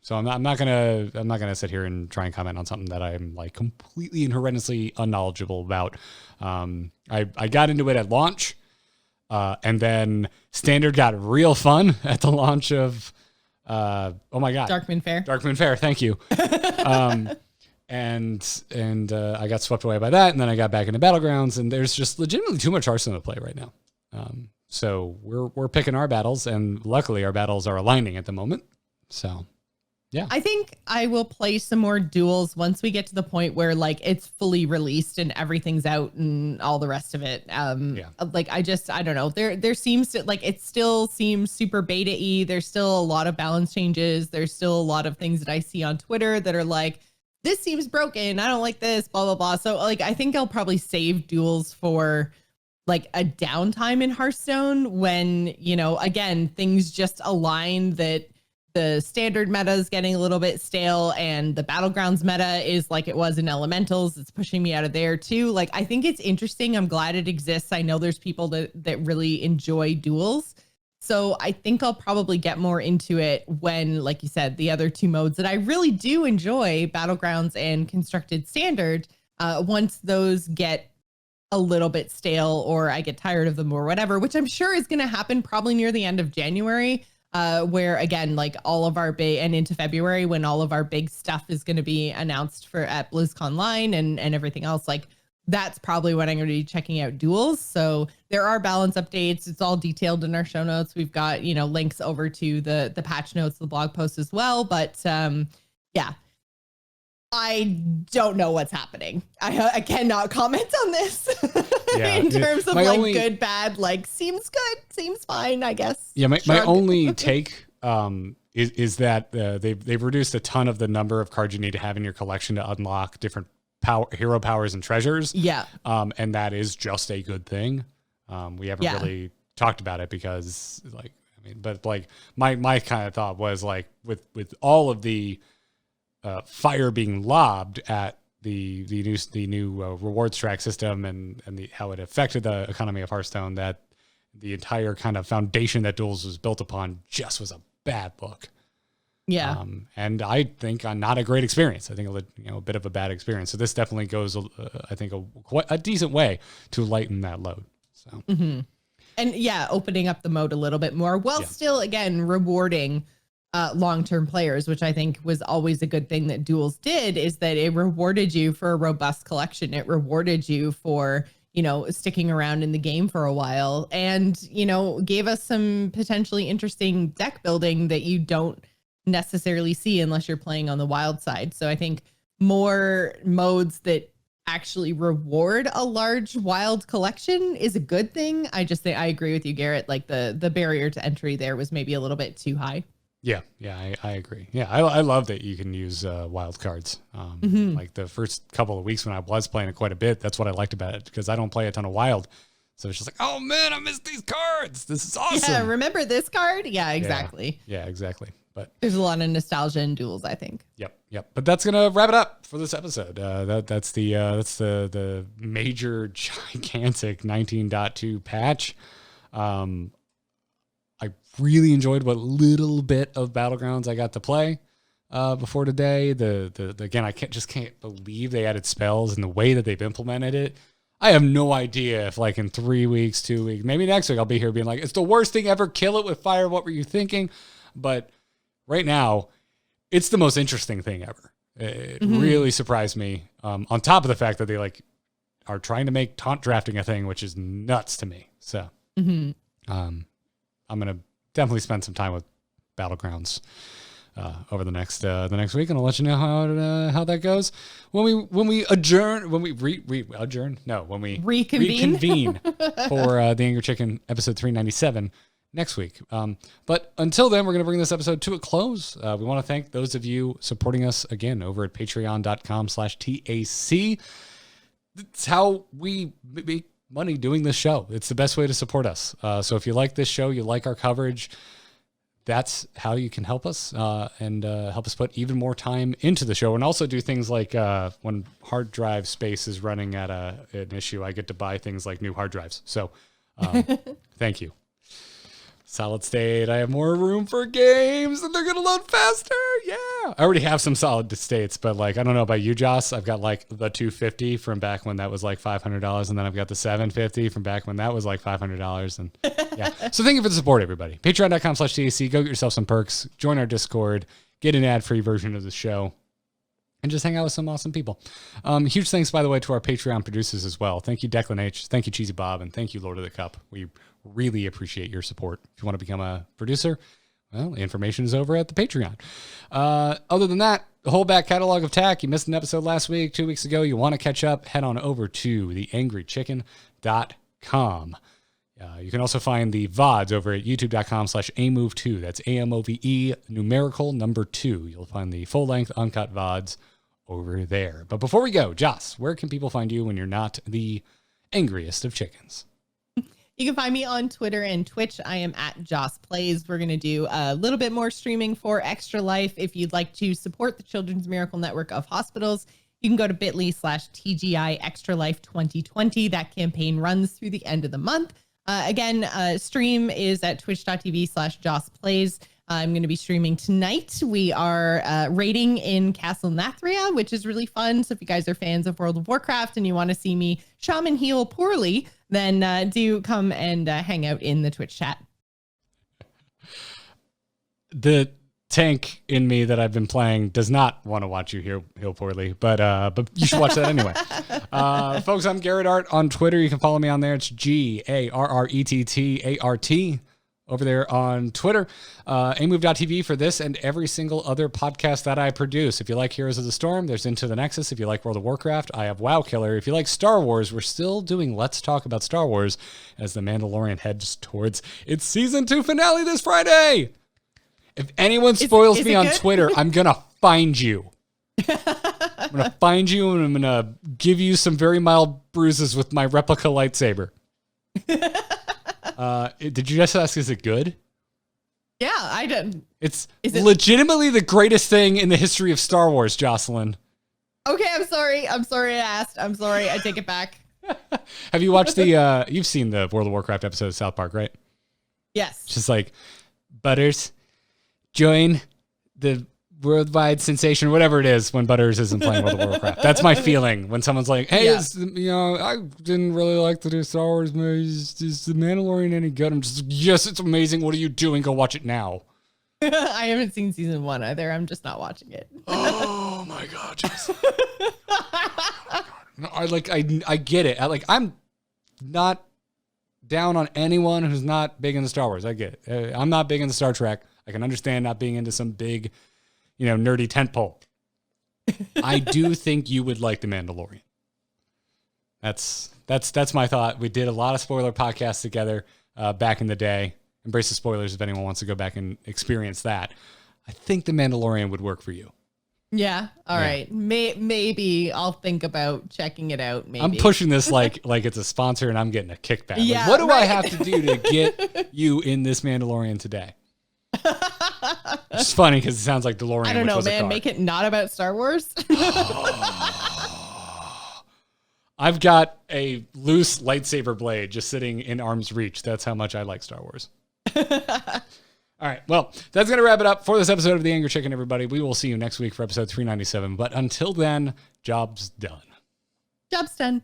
So I'm not gonna sit here and try and comment on something that I'm like completely and horrendously unknowledgeable about. I got into it at launch, and then Standard got real fun at the launch of oh my god, Darkmoon Fair. Thank you. And I got swept away by that, and then I got back into Battlegrounds, and there's just legitimately too much Hearthstone to play right now. So we're picking our battles, and luckily our battles are aligning at the moment. So. Yeah, I think I will play some more duels once we get to the point where like it's fully released and everything's out and all the rest of it. Like I don't know. There seems to like it still seems super beta-y. There's still a lot of balance changes. There's still a lot of things that I see on Twitter that are like, this seems broken. I don't like this, blah, blah, blah. So like I think I'll probably save duels for like a downtime in Hearthstone when, again, things just align that the standard meta is getting a little bit stale and the Battlegrounds meta is like it was in Elementals. It's pushing me out of there too. Like, I think it's interesting. I'm glad it exists. I know there's people that really enjoy duels. So I think I'll probably get more into it when, like you said, the other two modes that I really do enjoy, Battlegrounds and Constructed Standard, once those get a little bit stale or I get tired of them or whatever, which I'm sure is going to happen probably near the end of January. Where again, like all of our big and into February when all of our big stuff is going to be announced at BlizzConline and everything else, like that's probably when I'm going to be checking out duels. So there are balance updates. It's all detailed in our show notes. We've got, links over to the patch notes, the blog post as well. But yeah, I don't know what's happening. I cannot comment on this in terms of like good, bad, like seems good, seems fine, I guess. Yeah, my only take is that they've reduced a ton of the number of cards you need to have in your collection to unlock different hero powers and treasures. Yeah. And that is just a good thing. We haven't really talked about it because but my kind of thought was like with all of the fire being lobbed at the new rewards track system and how it affected the economy of Hearthstone, that the entire kind of foundation that Duels was built upon just was a bad look. Yeah. And I think not a great experience. I think a bit of a bad experience. So this definitely goes, I think, quite a decent way to lighten that load. So. Mm-hmm. And yeah, opening up the mode a little bit more while still, again, rewarding long-term players, which I think was always a good thing that Duels did, is that it rewarded you for a robust collection. It rewarded you for, sticking around in the game for a while and, gave us some potentially interesting deck building that you don't necessarily see unless you're playing on the wild side. So I think more modes that actually reward a large wild collection is a good thing. I just think I agree with you, Garrett. Like the barrier to entry there was maybe a little bit too high. Yeah, I agree. Yeah, I love that you can use wild cards. Like the first couple of weeks when I was playing it quite a bit, that's what I liked about it, because I don't play a ton of wild. So it's just like, oh man, I missed these cards. This is awesome. Yeah, remember this card? Yeah, exactly. Yeah, exactly. But there's a lot of nostalgia in duels, I think. Yep. But that's gonna wrap it up for this episode. That's the major gigantic 19.2 patch. I really enjoyed what little bit of Battlegrounds I got to play before today. Again, I can't believe they added spells and the way that they've implemented it. I have no idea if like in 3 weeks, 2 weeks, maybe next week I'll be here being like, it's the worst thing ever. Kill it with fire. What were you thinking? But right now, it's the most interesting thing ever. It really surprised me. On top of the fact that they like are trying to make taunt drafting a thing, which is nuts to me. So I'm gonna definitely spend some time with Battlegrounds over the next week, and I'll let you know how that goes when we reconvene for the Angry Chicken episode 397 next week. But until then, we're going to bring this episode to a close. We want to thank those of you supporting us again over at patreon.com/TAC. It's how we make money doing this show. It's the best way to support us. So if you like this show, you like our coverage, that's how you can help us and help us put even more time into the show, and also do things like when hard drive space is running at an issue, I get to buy things like new hard drives. So thank you. Solid state, I have more room for games and they're going to load faster. Yeah. I already have some solid states, but like, I don't know about you, Joss. I've got like the 250 from back when that was like $500. And then I've got the 750 from back when that was like $500. And yeah. So thank you for the support, everybody. Patreon.com/TAC. Go get yourself some perks, join our Discord, get an ad-free version of the show, and just hang out with some awesome people. Huge thanks, by the way, to our Patreon producers as well. Thank you, Declan H. Thank you, Cheesy Bob. And thank you, Lord of the Cup. We really appreciate your support. If you want to become a producer, well, the information is over at the Patreon. Other than that, the whole back catalog of TAC, you missed an episode last week, 2 weeks ago, you want to catch up, head on over to theangrychicken.com. You can also find the VODs over at youtube.com/amove2. That's AMOVE numerical number 2. You'll find the full-length uncut VODs over there. But before we go, Joss, where can people find you when you're not the angriest of chickens? You can find me on Twitter and Twitch. I am at Joss Plays. We're going to do a little bit more streaming for Extra Life. If you'd like to support the Children's Miracle Network of Hospitals, you can go to bit.ly/TGI Extra Life 2020. That campaign runs through the end of the month. Again, stream is at twitch.tv/Joss Plays. I'm going to be streaming tonight. We are raiding in Castle Nathria, which is really fun. So if you guys are fans of World of Warcraft and you want to see me shaman heal poorly, then do come and hang out in the Twitch chat. The tank in me that I've been playing does not want to watch you heal poorly, but you should watch that anyway. Folks, I'm Garrett Art on Twitter. You can follow me on there. It's GARRETTART over there on Twitter. Amove.tv for this and every single other podcast that I produce. If you like Heroes of the Storm, there's Into the Nexus. If you like World of Warcraft, I have WoW Killer. If you like Star Wars, we're still doing Let's Talk About Star Wars as The Mandalorian heads towards its season 2 finale this Friday. If anyone spoils me on Twitter, I'm going to find you. I'm going to find you and I'm going to give you some very mild bruises with my replica lightsaber. Did you just ask, is it good? Yeah, I did. It's legitimately the greatest thing in the history of Star Wars, Jocelyn. Okay, I'm sorry. I'm sorry I asked. I'm sorry. I take it back. Have you watched the, you've seen the World of Warcraft episode of South Park, right? Yes. It's just like, Butters, join the worldwide sensation, whatever it is, when Butters isn't playing World of Warcraft. That's my feeling when someone's like, hey, I didn't really like the new Star Wars movie. Is The Mandalorian any good? I'm just, yes, it's amazing. What are you doing? Go watch it now. I haven't seen season 1 either. I'm just not watching it. Oh my God. No, I get it. I'm not down on anyone who's not big into Star Wars. I get it. I'm not big into Star Trek. I can understand not being into some big, nerdy tentpole. I do think you would like The Mandalorian. That's my thought. We did a lot of spoiler podcasts together back in the day. Embrace the spoilers if anyone wants to go back and experience that. I think The Mandalorian would work for you. Yeah. All right. Maybe I'll think about checking it out. Maybe I'm pushing this like it's a sponsor and I'm getting a kickback. Yeah, what do I have to do to get you in this Mandalorian today? It's funny because it sounds like DeLorean. I don't know, was man. Make it not about Star Wars. I've got a loose lightsaber blade just sitting in arm's reach. That's how much I like Star Wars. All right. Well, that's going to wrap it up for this episode of The Angry Chicken, everybody. We will see you next week for episode 397. But until then, job's done. Job's done.